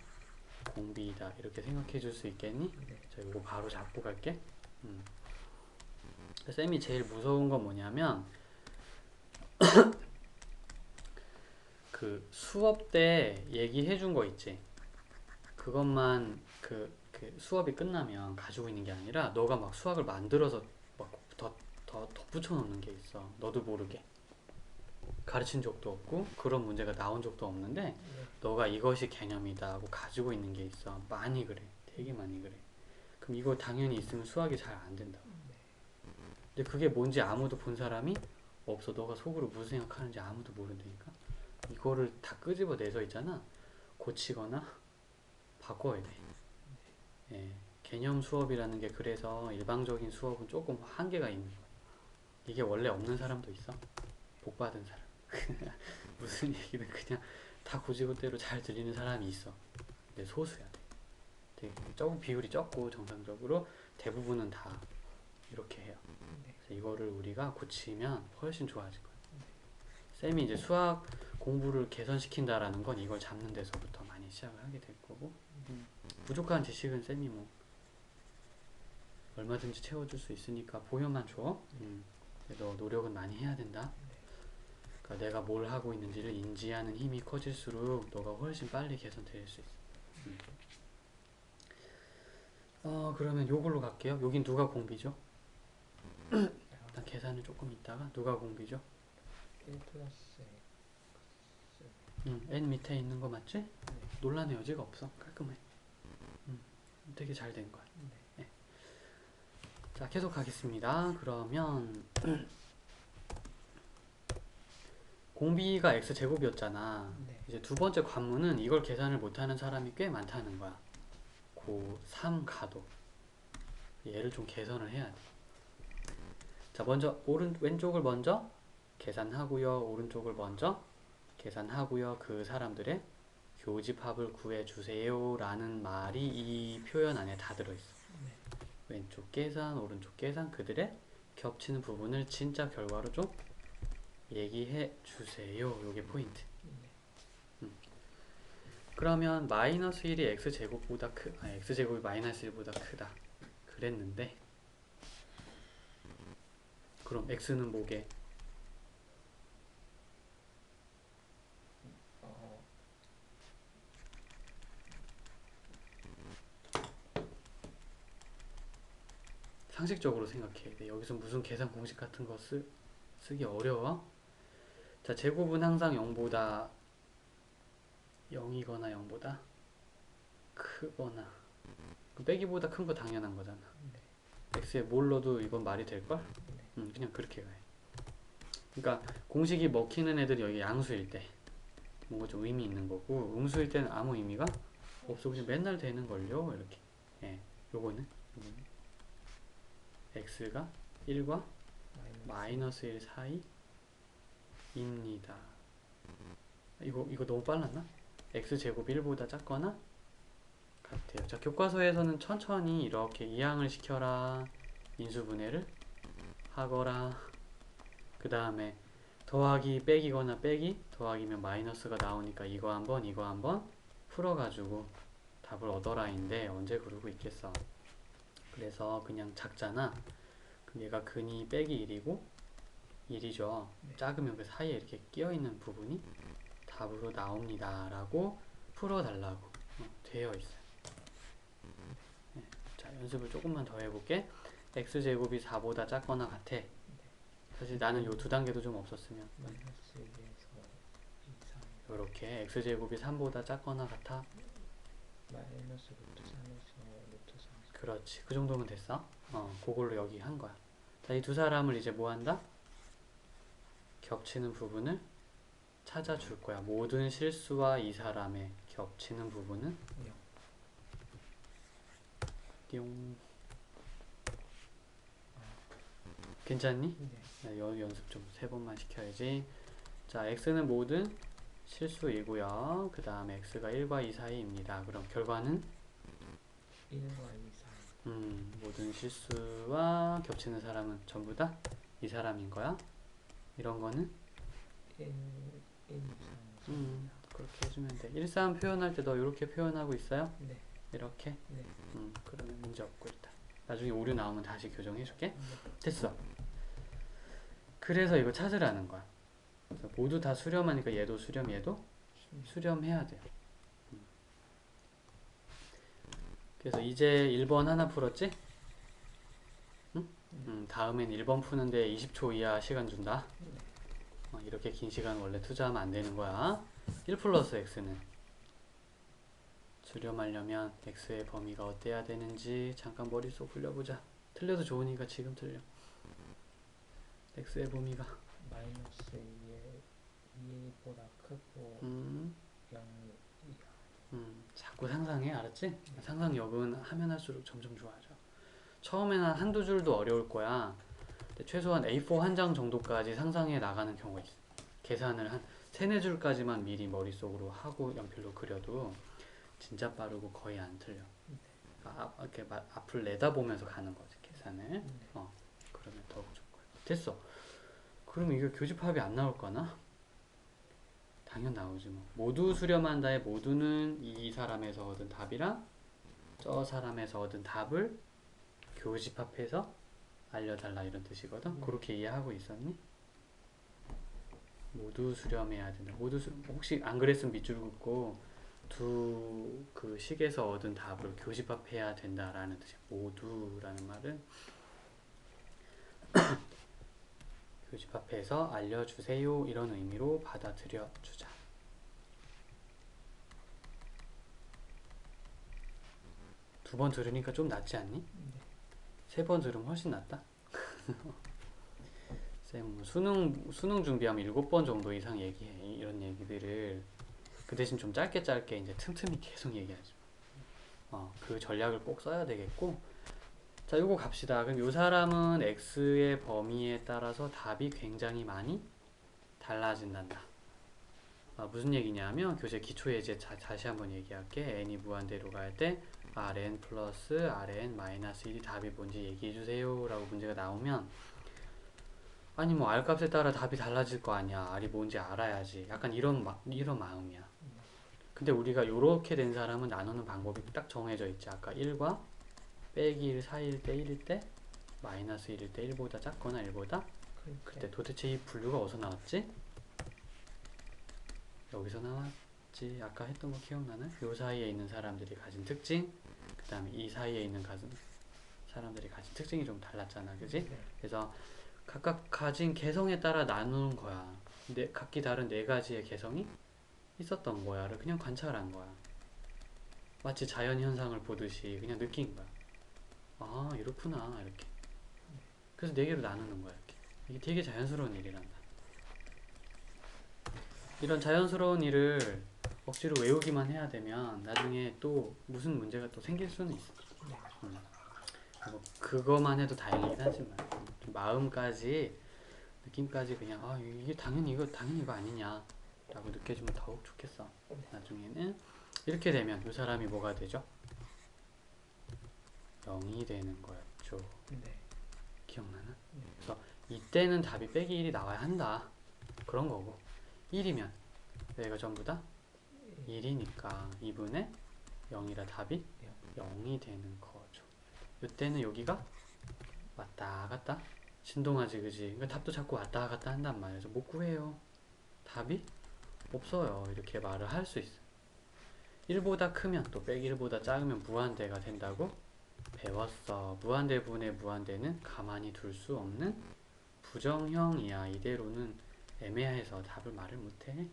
공비이다. 이렇게 생각해 줄 수 있겠니? 네. 자, 이거 바로 잡고 갈게. 쌤이 제일 무서운 건 뭐냐면 그 수업 때 얘기해 준 거 있지. 그것만 그 수업이 끝나면 가지고 있는 게 아니라 너가 막 수학을 만들어서 막 더 덧붙여 놓는 게 있어. 너도 모르게. 가르친 적도 없고 그런 문제가 나온 적도 없는데 네. 너가 이것이 개념이다 하고 가지고 있는 게 있어. 많이 그래. 되게 많이 그래. 그럼 이거 당연히 있으면 수학이 잘 안 된다. 근데 그게 뭔지 아무도 본 사람이 없어. 너가 속으로 무슨 생각하는지 아무도 모른다니까. 이거를 다 끄집어내서 있잖아. 고치거나 바꿔야 돼. 예. 개념 수업이라는 게 그래서 일방적인 수업은 조금 한계가 있는 거야. 이게 원래 없는 사람도 있어. 복 받은 사람. 무슨 얘기든 그냥 다 고지고대로 잘 들리는 사람이 있어. 근데 소수야. 되게 조금 비율이 적고 정상적으로 대부분은 다 이렇게 해요. 그래서 이거를 우리가 고치면 훨씬 좋아질 거야. 쌤이 이제 수학 공부를 개선시킨다라는 건 이걸 잡는 데서부터 많이 시작을 하게 될 거고, 부족한 지식은 쌤이 뭐 얼마든지 채워줄 수 있으니까 보여만 줘. 너 노력은 많이 해야 된다. 그러니까 내가 뭘 하고 있는지를 인지하는 힘이 커질수록 너가 훨씬 빨리 개선될 수 있어. 그러면 요걸로 갈게요. 여긴 누가 공비죠? 일단 계산을 조금 있다가 누가 공비죠? 1 플러스 n 밑에 있는 거 맞지? 논란의 여지가 없어. 깔끔해. 되게 잘 된 거야. 네. 자, 계속 가겠습니다. 그러면 공비가 x제곱이었잖아. 네. 이제 두 번째 관문은 이걸 계산을 못하는 사람이 꽤 많다는 거야. 고3 가도. 얘를 좀 개선을 해야 돼. 자, 먼저 왼쪽을 먼저 계산하고요. 오른쪽을 먼저 계산하고요. 그 사람들의 교집합을 구해주세요 라는 말이 이 표현 안에 다 들어있어. 왼쪽 계산, 오른쪽 계산, 그들의 겹치는 부분을 진짜 결과로 좀 얘기해 주세요. 요게 포인트. 그러면 마이너스 1이 x제곱보다 x제곱이 마이너스 1보다 크다 그랬는데, 그럼 x는 뭐게? 상식적으로 생각해야 돼. 여기서 무슨 계산 공식 같은 거 쓰기 어려워. 자, 제곱은 항상 0보다 0이거나 0보다 크거나, 빼기보다 큰 거 당연한 거잖아. x에 뭘 넣어도 이건 말이 될걸? 그냥 그렇게 가요. 그러니까 공식이 먹히는 애들이 여기 양수일 때 뭔가 좀 의미 있는 거고, 음수일 때는 아무 의미가 없어. 그냥 맨날 되는걸요. 이렇게. 예, 요거는 x가 1과 마이너스 1 사이입니다. 이거 너무 빨랐나? x제곱 1보다 작거나 같아요. 자, 교과서에서는 천천히 이렇게 이항을 시켜라, 인수분해를 하거라, 그 다음에 더하기 빼기거나 빼기 더하기면 마이너스가 나오니까 이거 한번 풀어가지고 답을 얻어라인데 언제 그러고 있겠어. 그래서 그냥 작잖아. 그럼 얘가 근이 빼기 1이고 1이죠. 작으면 그 사이에 이렇게 끼어있는 부분이 답으로 나옵니다 라고 풀어달라고 되어 있어요. 네. 자, 연습을 조금만 더 해볼게. x제곱이 4보다 작거나 같아. 사실 나는 요 두 단계도 좀 없었으면 마이너스 1에서 2, 3 이렇게 x제곱이 3보다 작거나 같아. 마이너스 루트 3에서 루트 3 그렇지. 그 정도면 됐어. 그걸로 여기 한 거야. 자, 이 두 사람을 이제 뭐 한다? 겹치는 부분을 찾아줄 거야. 모든 실수와 이 사람의 겹치는 부분은 0. 띠용. 괜찮니? 네. 연습 좀 3번만 시켜야지. 자, x는 모든 실수이고요. 그 다음에 x가 1과 2 사이입니다. 그럼 결과는 1과 2 사이. 모든 실수와 겹치는 사람은 전부 다 이 사람인 거야. 이런 거는 1, 2, 3. 그렇게 해주면 돼. 1, 3 표현할 때 너 이렇게 표현하고 있어요? 네. 이렇게? 네. 그러면 문제 없고 일단. 나중에 오류 나오면 다시 교정해줄게. 됐어. 그래서 이거 찾으라는 거야. 그래서 모두 다 수렴하니까 얘도 수렴, 얘도 수렴해야 돼요. 그래서 이제 1번 하나 풀었지? 다음엔 1번 푸는데 20초 이하 시간 준다. 이렇게 긴 시간 원래 투자하면 안 되는 거야. 1 플러스 x는 수렴하려면 x의 범위가 어때야 되는지 잠깐 머릿속 굴려보자. 틀려도 좋으니까 지금 틀려. x의 범위가 마이너스 2보다 크고 0 이하. 자꾸 상상해, 알았지? 상상력은 하면 할수록 점점 좋아져. 처음에는 한두 줄도 어려울 거야. 근데 최소한 A4 한 장 정도까지 상상해 나가는 경우가 있어. 계산을 한 3-4줄까지만 미리 머릿속으로 하고 연필로 그려도 진짜 빠르고 거의 안 틀려. 이렇게 앞을 내다보면서 가는 거지, 계산을. 그러면 더 좋을 거야. 됐어. 그러면 이거 교집합이 안 나올까나? 당연 나오지 뭐. 모두 수렴한다의 모두는 이 사람에서 얻은 답이랑 저 사람에서 얻은 답을 교집합해서 알려달라 이런 뜻이거든. 그렇게 이해하고 있었니? 모두 수렴해야 된다. 혹시 안 그랬으면 밑줄 긋고 두 그 식에서 얻은 답을 교집합해야 된다라는 뜻이야. 모두라는 말은 교집합해서 알려주세요 이런 의미로 받아들여 주자. 두 번 들으니까 좀 낫지 않니? 3번 들으면 훨씬 낫다. 쌤 수능 준비하면 7번 정도 이상 얘기해. 이런 얘기들을 그 대신 좀 짧게 이제 틈틈이 계속 얘기하지. 그 전략을 꼭 써야 되겠고. 자, 요거 갑시다. 그럼 요 사람은 x의 범위에 따라서 답이 굉장히 많이 달라진단다. 무슨 얘기냐면 교재 기초 예제 다시 한번 얘기할게. n이 무한대로 갈 때 rn 플러스 rn 마이너스 1이 답이 뭔지 얘기해주세요 라고 문제가 나오면 아니 뭐 r 값에 따라 답이 달라질 거 아니야. r이 뭔지 알아야지. 약간 이런 마음이야. 근데 우리가 요렇게 된 사람은 나누는 방법이 딱 정해져 있지. 아까 1과 빼기 1 사이일 때 1일 때 마이너스 1일 때 1보다 작거나 1보다 그때 도대체 이 분류가 어디서 나왔지? 여기서 나왔지. 아까 했던 거 기억나나? 요 사이에 있는 사람들이 가진 특징, 그 다음에 이 사이에 있는 사람들이 가진 특징이 좀 달랐잖아, 그지? 그래서 각각 가진 개성에 따라 나누는 거야. 각기 다른 4가지의 개성이 있었던 거야를 그냥 관찰한 거야. 마치 자연현상을 보듯이 그냥 느낀 거야. 아, 이렇구나, 이렇게. 그래서 4개로 나누는 거야, 이렇게. 이게 되게 자연스러운 일이란다. 이런 자연스러운 일을 억지로 외우기만 해야 되면 나중에 또 무슨 문제가 또 생길 수는 있어. 그거만 해도 다행이긴 하지만 좀 마음까지 느낌까지 그냥 이게 당연히 이거 아니냐 라고 느껴지면 더욱 좋겠어. 나중에는 이렇게 되면 이 사람이 뭐가 되죠? 0이 되는 거였죠. 기억나나? 그래서 이때는 답이 빼기 1이 나와야 한다 그런 거고, 1이면 얘가 전부 다 1이니까 2분의 0이라 답이 0이 되는 거죠. 이때는 여기가 왔다 갔다 신동하지, 그지? 그러니까 답도 자꾸 왔다 갔다 한단 말이야. 그래서 못 구해요. 답이 없어요. 이렇게 말을 할 수 있어. 1보다 크면 또 빼기 1보다 작으면 무한대가 된다고 배웠어. 무한대분의 무한대는 가만히 둘 수 없는 부정형이야. 이대로는 애매해서 답을 말을 못해.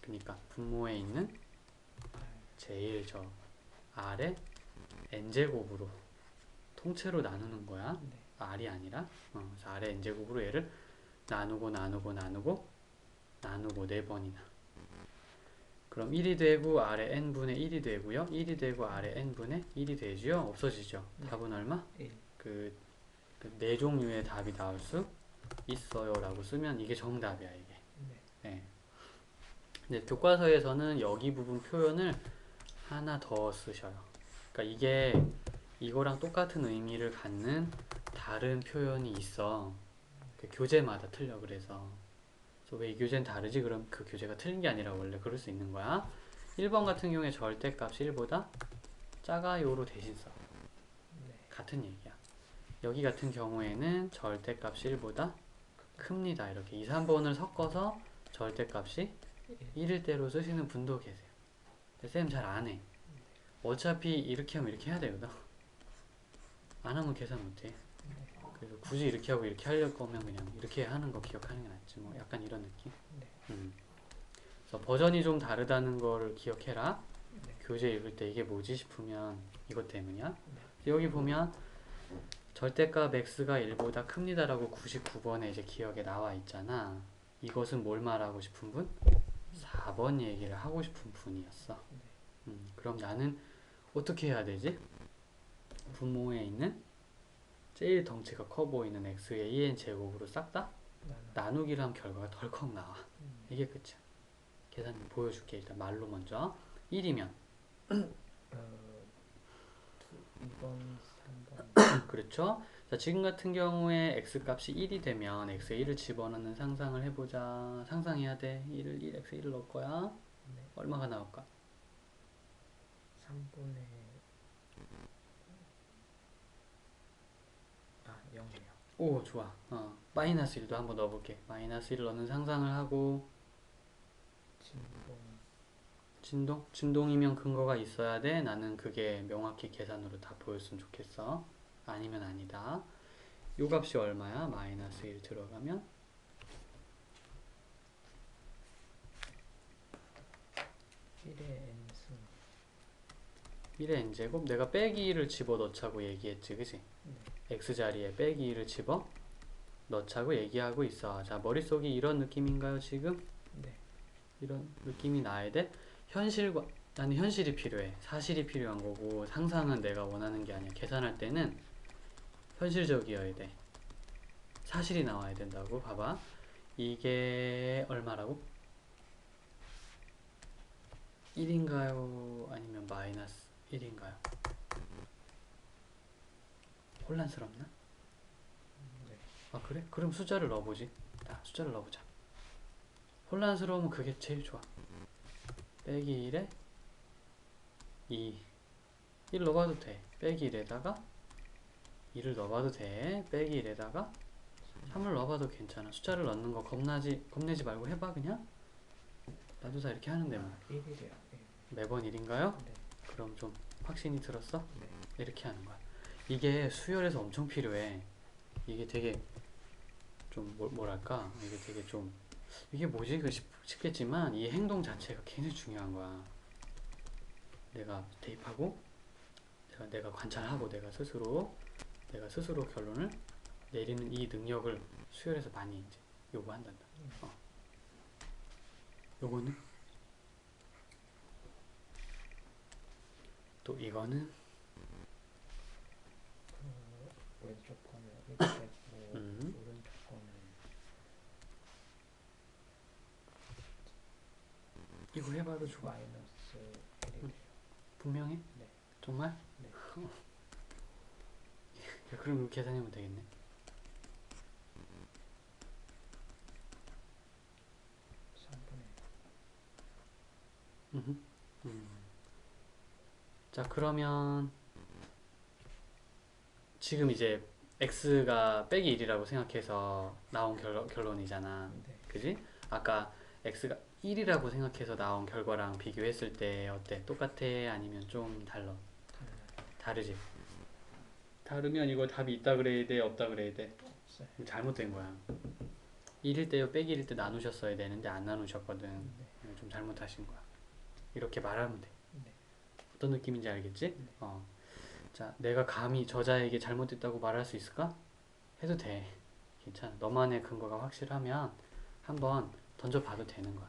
그러니까 분모에 있는 제일 저 r의 n제곱으로 통째로 나누는 거야. r이 아니라 그래서 r의 n제곱으로 얘를 나누고 4번이나. 그럼 1이 되고 r의 n분의 1이 되고요. 1이 되고 r의 n분의 1이 되지요. 없어지죠. 답은 얼마? 1. 그 4종류의 답이 나올 수 있어요 라고 쓰면 이게 정답이야, 이게. 네. 근데 교과서에서는 여기 부분 표현을 하나 더 쓰셔요. 그러니까 이게 이거랑 똑같은 의미를 갖는 다른 표현이 있어. 그 교재마다 틀려. 그래서 왜 이 교재는 다르지? 그럼 그 교재가 틀린 게 아니라 원래 그럴 수 있는 거야. 1번 같은 경우에 절대값이 1보다 작아요로 대신 써. 같은 얘기야. 여기 같은 경우에는 절대값이 1보다 큽니다. 이렇게 2, 3번을 섞어서 절대값이 1일 대로 쓰시는 분도 계세요. 쌤 잘 안 해. 어차피 이렇게 하면 이렇게 해야 되거든. 안 하면 계산 못 해. 그래서 굳이 이렇게 하고 이렇게 하려고 거면 그냥 이렇게 하는 거 기억하는 게 낫지. 뭐 약간 이런 느낌. 그래서 버전이 좀 다르다는 거를 기억해라. 교재 읽을 때 이게 뭐지 싶으면 이것 때문이야. 여기 보면 절대값 x가 1보다 큽니다라고 99번에 이제 기억에 나와 있잖아. 이것은 뭘 말하고 싶은 분? 4번 얘기를 하고 싶은 분이었어. 그럼 나는 어떻게 해야 되지? 분모에 있는 제일 덩치가 커 보이는 x의 2n 제곱으로 싹 다 나누기를 하면 결과가 덜컥 나와. 이게 끝이야. 계산 보여줄게. 일단 말로 먼저 1이면 2번, 3번. 그렇죠? 자, 지금 같은 경우에 x 값이 1이 되면 x에 1을 집어넣는 상상을 해보자. 상상해야 돼. 1x에 1을 넣을 거야. 얼마가 나올까? 3분의 0이요. 오, 좋아. 마이너스 1도 한번 넣어볼게. 마이너스 1을 넣는 상상을 하고 진동. 진동이면 근거가 있어야 돼. 나는 그게 명확히 계산으로 다 보였으면 좋겠어. 아니면 아니다. 요 값이 얼마야? 마이너스 1 들어가면 1의 n승. 1의 n제곱. 내가 빼기 1을 집어넣자고 얘기했지, 그치? x자리에 빼기 1을 집어 넣자고 얘기하고 있어. 자, 머릿속이 이런 느낌인가요, 지금? 네. 이런 느낌이 나야 돼. 나는 현실이 필요해. 사실이 필요한 거고, 상상은 내가 원하는 게 아니야. 계산할 때는 현실적이어야 돼. 사실이 나와야 된다고. 봐봐. 이게 얼마라고? 1인가요? 아니면 마이너스 1인가요? 혼란스럽나? 네. 아, 그래? 그럼 숫자를 넣어보지. 자, 숫자를 넣어보자. 혼란스러우면 그게 제일 좋아. 빼기 1에 2. 1 넣어봐도 돼. 빼기 1에다가 2를 넣어봐도 돼. 빼기 1에다가 3을 넣어봐도 괜찮아. 숫자를 넣는 거 겁내지 말고 해봐, 그냥. 나도 다 이렇게 하는데 뭐. 1이래요. 매번 1인가요? 네. 그럼 좀 확신이 들었어? 네. 이렇게 하는 거야. 이게 수열에서 엄청 필요해. 이게 되게 좀 뭐랄까? 이게 되게 좀 이게 뭐지? 싶겠지만 이 행동 자체가 굉장히 중요한 거야. 내가 대입하고 내가 관찰하고 내가 스스로 결론을 내리는 이 능력을 수열에서 많이 이제 요구한단다. 요거는 또 이거는 왼쪽 거는 1 되고 오른쪽 거는 이거 해봐도 좋아. 마이너스 1이래요. 분명해? 네. 정말? 네. 그럼 계산하면 되겠네. 3분의 자, 그러면 지금 이제 x가 빼기 1이라고 생각해서 나온 결론이잖아. 네. 그지? 아까 x가 1이라고 생각해서 나온 결과랑 비교했을 때 어때? 똑같아? 아니면 좀 달라? 다르지? 다르면 이거 답이 있다 그래야 돼? 없다 그래야 돼? 없어요. 잘못된 거야. 1일 때요 빼기 1일 때 나누셨어야 되는데 안 나누셨거든. 네. 좀 잘못하신 거야. 이렇게 말하면 돼. 네. 어떤 느낌인지 알겠지? 네. 자, 내가 감히 저자에게 잘못됐다고 말할 수 있을까? 해도 돼. 괜찮아. 너만의 근거가 확실하면 한번 던져봐도 되는 거야.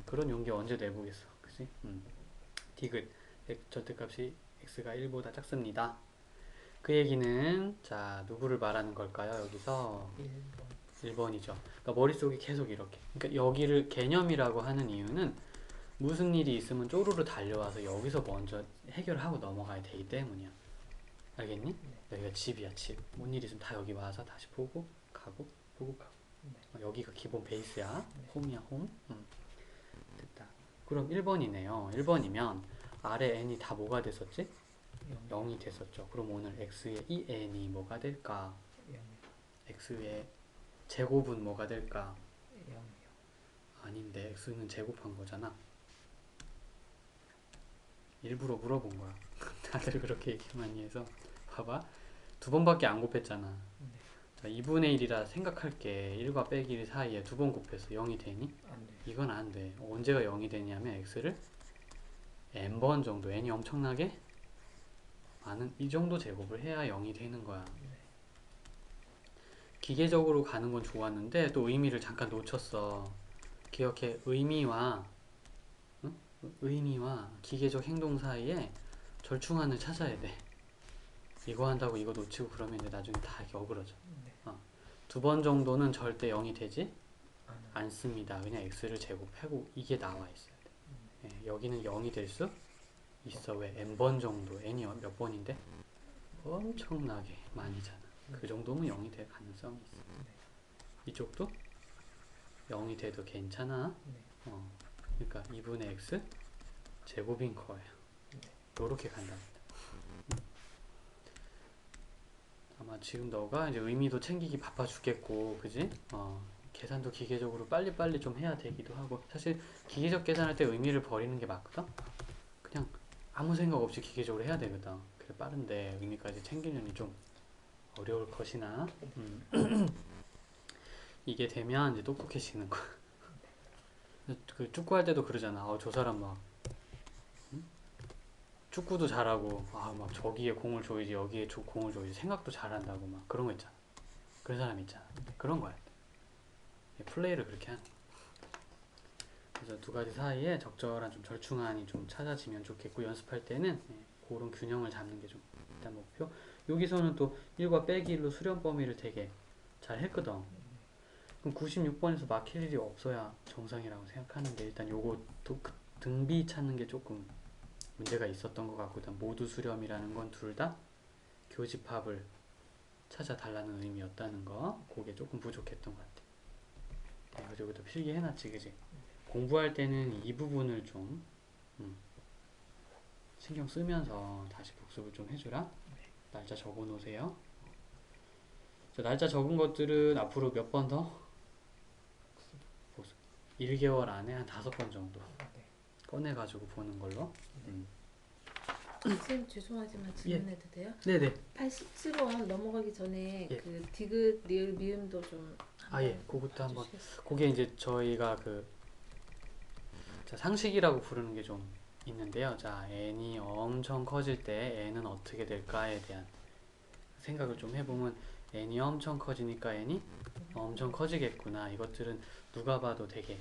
그런 용기 언제 내보겠어. 그치? 디귿. 절대값이 x가 1보다 작습니다. 그 얘기는 자, 누구를 말하는 걸까요? 여기서 1번. 1번이죠. 그러니까 머릿속이 계속 이렇게. 그러니까 여기를 개념이라고 하는 이유는 무슨 일이 있으면 쪼르르 달려와서 여기서 먼저 해결하고 넘어가야 되기 때문이야. 알겠니? 여기가 집이야, 집. 뭔 일 있으면 다 여기 와서 다시 보고 가고 보고 가고. 여기가 기본 베이스야. 홈이야, 홈. 됐다. 그럼 1번이네요. 1번이면 아래 n이 다 뭐가 됐었지? 0이 됐었죠. 그럼 오늘 x의 2n이 뭐가 될까? 0. x의 제곱은 뭐가 될까? 0이요. 아닌데 x는 제곱한 거잖아. 일부러 물어본 거야. 다들 그렇게 얘기 많이 해서 봐봐. 두 번밖에 안 곱했잖아. 네. 자, 2분의 1이라 생각할게. 1과 빼기 1 사이에 두 번 곱해서 0이 되니? 안 돼. 이건 안 돼. 언제가 0이 되냐면 x를 n번 정도, n이 엄청나게 많은 이 정도 제곱을 해야 0이 되는 거야. 기계적으로 가는 건 좋았는데 또 의미를 잠깐 놓쳤어. 기억해. 응? 의미와 기계적 행동 사이에 절충안을 찾아야 돼. 이거 한다고 이거 놓치고 그러면 이제 나중에 다 이렇게 어그러져. 네. 두 번 정도는 절대 0이 되지 안 돼. 않습니다. 그냥 x를 제곱하고 이게 나와 있어야 돼. 예, 여기는 0이 될 수 있어. 왜? n번 정도. n이 몇 번인데? 엄청나게 많이잖아. 그 정도면 0이 될 가능성이 있어. 이쪽도 0이 돼도 괜찮아. 네. 그러니까 2분의 x 제곱인 거예요. 요렇게 간답니다. 아마 지금 너가 이제 의미도 챙기기 바빠 죽겠고, 그지? 계산도 기계적으로 빨리빨리 좀 해야 되기도 하고, 사실 기계적 계산할 때 의미를 버리는 게 맞거든? 그냥 아무 생각 없이 기계적으로 해야 되거든. 그래, 빠른데 의미까지 챙기려니 좀 어려울 것이나, 이게 되면 이제 똑똑해지는 거야. 그 축구할 때도 그러잖아. 저 사람 막, 축구도 잘하고, 막 저기에 공을 줘야지, 여기에 공을 줘야지, 생각도 잘한다고 막 그런 거 있잖아. 그런 사람 있잖아. 그런 거야. 플레이를 그렇게 하는 거야. 그래서 두 가지 사이에 적절한 좀 절충안이 좀 찾아지면 좋겠고, 연습할 때는 그런 균형을 잡는 게 좀 일단 목표. 여기서는 또 1과 빼기 1로 수렴 범위를 되게 잘 했거든. 그럼 96번에서 막힐 일이 없어야 정상이라고 생각하는데, 일단 요거 그 등비 찾는 게 조금 문제가 있었던 것 같고, 일단 모두 수렴이라는 건 둘 다 교집합을 찾아달라는 의미였다는 거, 그게 조금 부족했던 것 같아. 그래서 여기도 필기해놨지, 그지? 공부할 때는 이 부분을 좀 신경 쓰면서 다시 복습을 좀 해주라. 날짜 적어 놓으세요. 날짜 적은 것들은 앞으로 몇 번 더? 복습. 1개월 안에 한 5번 정도 꺼내가지고 보는 걸로. 선생님 죄송하지만 질문해도 돼요? 네네. 87원 넘어가기 전에 예. 그 디귿, 리을, 미음도 좀 예, 그것도 한번. 해주시겠어요? 그게 이제 저희가 자, 상식이라고 부르는 게 좀 있는데요. 자, n이 엄청 커질 때 n은 어떻게 될까에 대한 생각을 좀 해보면, n이 엄청 커지니까 n이 엄청 커지겠구나. 이것들은 누가 봐도 되게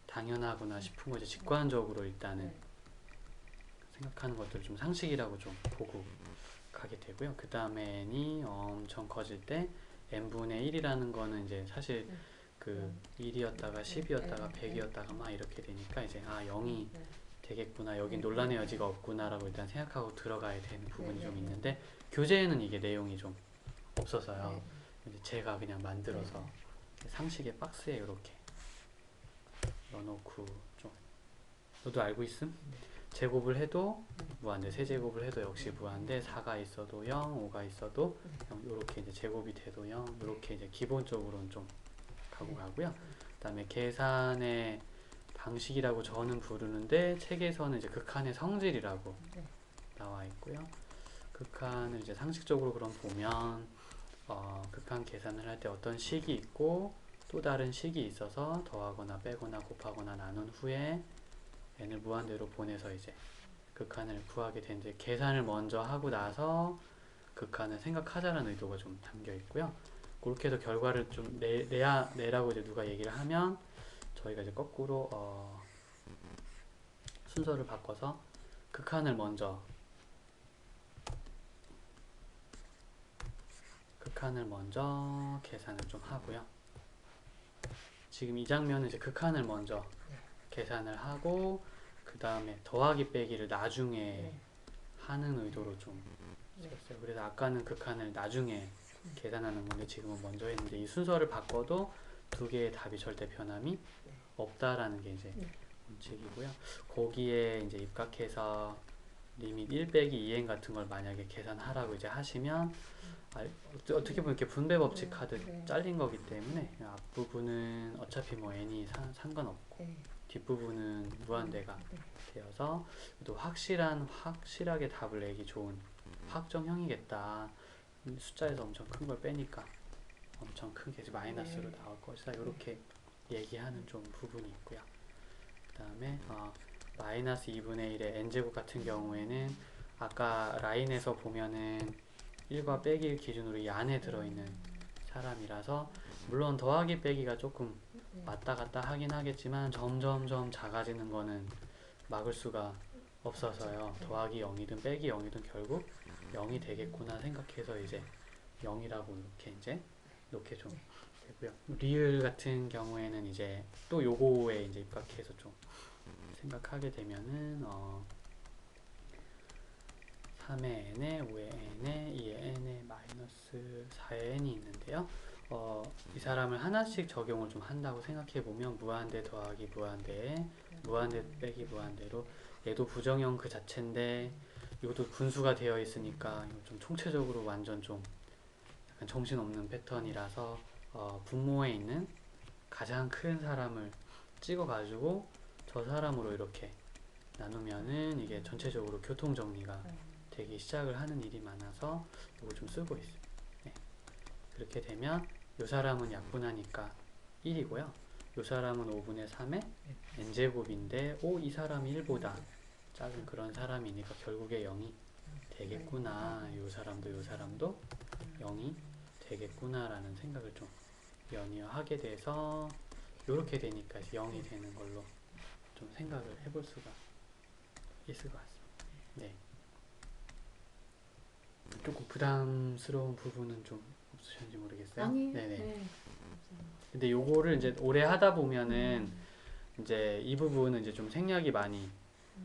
당연하구나 싶은 거지. 직관적으로 일단은 생각하는 것들을 좀 상식이라고 좀 보고 가게 되고요. 그 다음에 n이 엄청 커질 때 n분의 1이라는 거는 이제 사실 그 1이었다가 10이었다가 100이었다가 막 이렇게 되니까 이제 0이 되겠구나, 여긴 논란의 여지가 없구나라고 일단 생각하고 들어가야 되는 부분이 좀 있는데, 교재에는 이게 내용이 좀 없어서요. 이제 제가 그냥 만들어서 상식의 박스에 이렇게 넣어놓고, 좀 너도 알고 있음? 제곱을 해도 무한대, 세제곱을 해도 역시 무한대, 4가 있어도 0, 5가 있어도 0, 이렇게 이제 제곱이 돼도 0, 이렇게 이제 기본적으로는 좀 가고요. 그 다음에 계산의 방식이라고 저는 부르는데, 책에서는 이제 극한의 성질이라고 나와 있고요. 극한을 이제 상식적으로 그럼 보면, 극한 계산을 할 때 어떤 식이 있고 또 다른 식이 있어서 더하거나 빼거나 곱하거나 나눈 후에 n을 무한대로 보내서 이제 극한을 구하게 되는데, 계산을 먼저 하고 나서 극한을 생각하자라는 의도가 좀 담겨 있고요. 그렇게 해서 결과를 좀 내라고 이제 누가 얘기를 하면, 저희가 이제 거꾸로 순서를 바꿔서 극한을 먼저 계산을 좀 하고요. 지금 이 장면은 이제 극한을 먼저 계산을 하고 그 다음에 더하기 빼기를 나중에 하는 의도로 좀 썼어요. 그래서 아까는 극한을 나중에 계산하는 건데 지금은 먼저 했는데, 이 순서를 바꿔도 두 개의 답이 절대 변함이 없다라는 게 이제 원칙이고요. 거기에 이제 입각해서 리밋 1 빼기 2n 같은 걸 만약에 계산하라고 이제 하시면, 어떻게 보면 이렇게 분배 법칙 네, 카드 네. 잘린 거기 때문에 앞부분은 어차피 뭐 n이 상관없고 네. 뒷부분은 무한대가 네. 되어서 또 확실하게 답을 내기 좋은 확정형이겠다. 숫자에서 엄청 큰 걸 빼니까 엄청 큰 게 마이너스로 네. 나올 것이다. 이렇게 얘기하는 좀 부분이 있고요. 그 다음에 마이너스 2분의 1의 n제곱 같은 경우에는 아까 라인에서 보면은 1과 빼기 1 기준으로 이 안에 들어있는 사람이라서 물론 더하기 빼기가 조금 네. 왔다 갔다 하긴 하겠지만 점점점 작아지는 거는 막을 수가 없어서요. 더하기 0이든 빼기 0이든 결국 0이 되겠구나 생각해서 이제 0이라고 이렇게 이제 이렇게 좀 되고요. 리을 같은 경우에는 이제 또 요거에 이제 입각해서 좀 생각하게 되면은 3의 n에 5의 n에 2의 n에 마이너스 4의 n이 있는데요. 이 사람을 하나씩 적용을 좀 한다고 생각해 보면 무한대 더하기 무한대에 무한대 빼기 무한대로 얘도 부정형 그 자체인데 이것도 분수가 되어 있으니까 이거 좀 총체적으로 완전 좀 약간 정신없는 패턴이라서 분모에 있는 가장 큰 사람을 찍어 가지고 저 사람으로 이렇게 나누면은 이게 전체적으로 교통 정리가 되기 시작을 하는 일이 많아서 이거 좀 쓰고 있어요. 네. 그렇게 되면 이 사람은 약분하니까 1이고요. 이 사람은 5분의 3의 n제곱인데 이 사람이 1보다 작은 그런 사람이니까 결국에 0이 되겠구나. 이 사람도 0이 되겠구나라는 생각을 좀 연이어하게 돼서 이렇게 되니까 0이 되는 걸로 좀 생각을 해볼 수가 있을 것 같습니다. 네. 조금 부담스러운 부분은 좀 없으셨는지 모르겠어요. 아니, 네네. 네. 근데 요거를 이제 오래 하다 보면은 이제 이 부분은 이제 좀 생략이 많이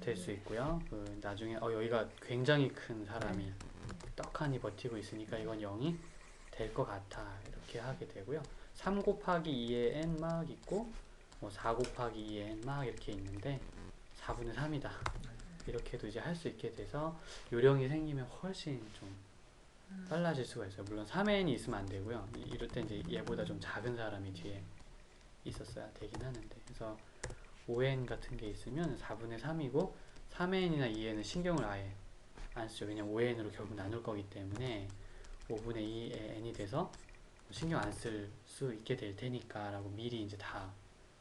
될 수 있고요. 나중에 여기가 굉장히 큰 사람이 떡하니 버티고 있으니까 이건 0이 될 것 같아 이렇게 하게 되고요. 3 곱하기 2의 n 막 있고 4 곱하기 2의 n 막 이렇게 있는데 4분의 3이다 이렇게도 이제 할 수 있게 돼서 요령이 생기면 훨씬 좀 빨라질 수가 있어요. 물론 3의 n이 있으면 안 되고요. 이럴 때 이제 얘보다 좀 작은 사람이 뒤에 있었어야 되긴 하는데 그래서 5n 같은 게 있으면 4분의 3이고 3n이나 2n은 신경을 아예 안 쓰죠. 왜냐면 5n으로 결국 나눌 거기 때문에 5분의 2의 n이 돼서 신경 안 쓸 수 있게 될 테니까 라고 미리 이제 다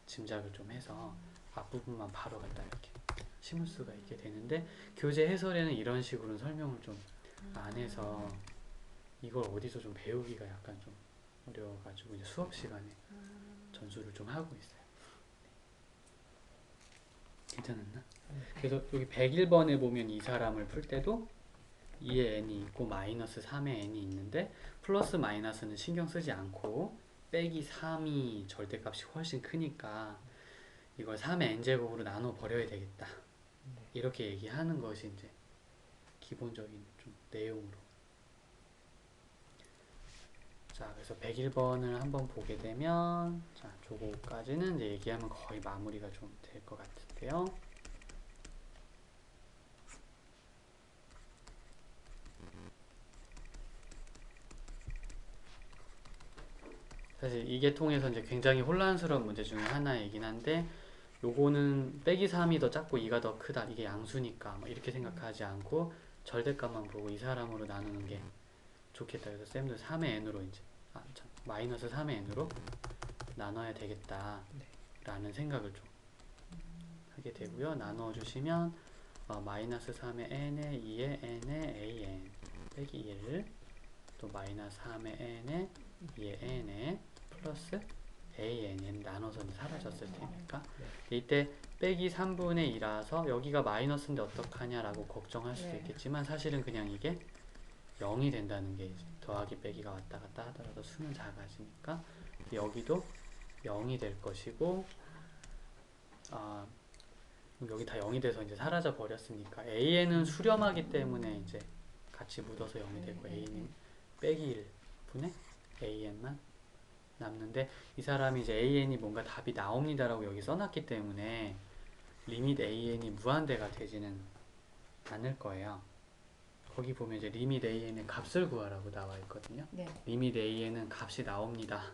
짐작을 좀 해서 앞부분만 바로 갖다 이렇게 심을 수가 있게 되는데 교재 해설에는 이런 식으로 설명을 좀 안 해서 이걸 어디서 좀 배우기가 약간 좀 어려워가지고 이제 수업 시간에 전수를 좀 하고 있어요. 괜찮았나? 그래서 여기 101번에 보면 이 사람을 풀 때도 2의 n이 있고 마이너스 3의 n이 있는데 플러스 마이너스는 신경 쓰지 않고 빼기 3이 절대값이 훨씬 크니까 이걸 3의 n제곱으로 나눠 버려야 되겠다. 이렇게 얘기하는 것이 이제 기본적인 좀 내용으로. 자, 그래서 101번을 한번 보게 되면 자, 저거까지는 이제 얘기하면 거의 마무리가 좀 될 것 같은데요. 사실 이게 통해서 이제 굉장히 혼란스러운 문제 중에 하나이긴 한데 요거는 빼기 3이 더 작고 2가 더 크다. 이게 양수니까 뭐 이렇게 생각하지 않고 절대값만 보고 이 사람으로 나누는 게 좋겠다. 그래서 쌤도 3의 n으로 이제 마이너스 3의 n으로 나눠야 되겠다 라는 생각을 좀 하게 되고요. 나눠주시면 마이너스 3의 n에 2의 n에 an 빼기 1 또 마이너스 3의 n에 2의 n에 플러스 an 나눠서 사라졌을 테니까 이때 빼기 3분의 2라서 여기가 마이너스인데 어떡하냐라고 걱정할 수도 있겠지만 사실은 그냥 이게 0이 된다는 게 이제 더하기 빼기가 왔다 갔다 하더라도 수는 작아지니까 여기도 0이 될 것이고 여기 다 0이 돼서 이제 사라져 버렸으니까 an은 수렴하기 때문에 이제 같이 묻어서 0이 되고 a는 빼기 1분의 an만 남는데 이 사람이 이제 an이 뭔가 답이 나옵니다라고 여기 써놨기 때문에 리밋 an이 무한대가 되지는 않을 거예요. 거기 보면 이제 리밋 a에는 값을 구하라고 나와 있거든요. 네. 리밋 a에는 값이 나옵니다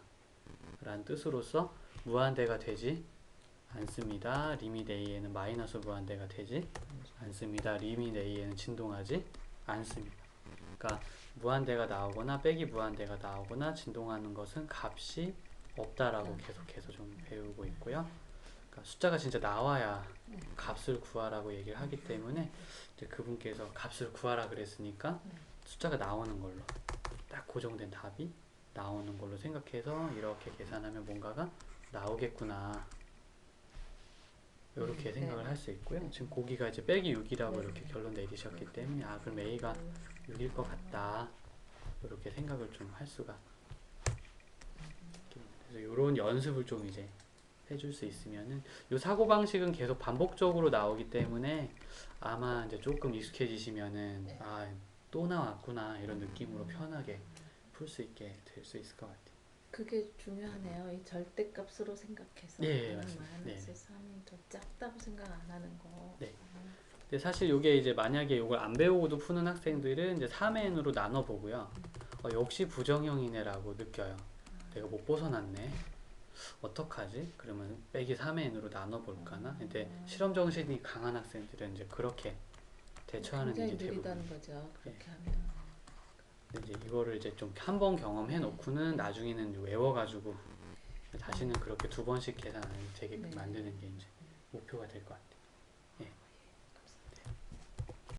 라는 뜻으로서 무한대가 되지 않습니다. 리밋 a에는 마이너스 무한대가 되지 않습니다. 리밋 a에는 진동하지 않습니다. 그러니까 무한대가 나오거나 빼기 무한대가 나오거나 진동하는 것은 값이 없다라고 계속해서 좀 배우고 있고요. 그러니까 숫자가 진짜 나와야 값을 구하라고 얘기를 하기 때문에 이제 그분께서 값을 구하라 그랬으니까 숫자가 나오는 걸로 딱 고정된 답이 나오는 걸로 생각해서 이렇게 계산하면 뭔가가 나오겠구나 이렇게 생각을 할 수 있고요. 지금 고기가 이제 빼기 6이라고 이렇게 결론 내리셨기 때문에 아 그럼 A가 6일 것 같다 이렇게 생각을 좀 할 수가 있겠네요. 그래서 이런 연습을 좀 이제 해줄 수 있으면은 이 사고방식은 계속 반복적으로 나오기 때문에 아마 이제 조금 익숙해지시면은 아 또 나왔구나 이런 느낌으로 편하게 풀 수 있게 될 수 있을 것 같아요. 그게 중요하네요. 이 절대값으로 생각해서 예, 맞습니다. 마이너스 3이 더 작다고 생각 안 하는 거. 네. 근데 사실 이게 이제 만약에 이걸 안 배우고도 푸는 학생들은 이제 3n으로 나눠 보고요. 역시 부정형이네라고 느껴요. 내가 못 벗어났네. 어떡하지? 그러면 빼기 3n으로 나눠 볼까나? 근데 실험 정신이 강한 학생들은 이제 그렇게 대처하는 굉장히 이제 대부분. 느리다는 거죠. 그렇게 하면. 근데 이제 이거를 이제 좀 한 번 경험해 놓고는 나중에는 외워가지고 다시는 그렇게 두 번씩 계산 안 해도 되게끔 네. 만드는 게 이제 목표가 될 것 같아요.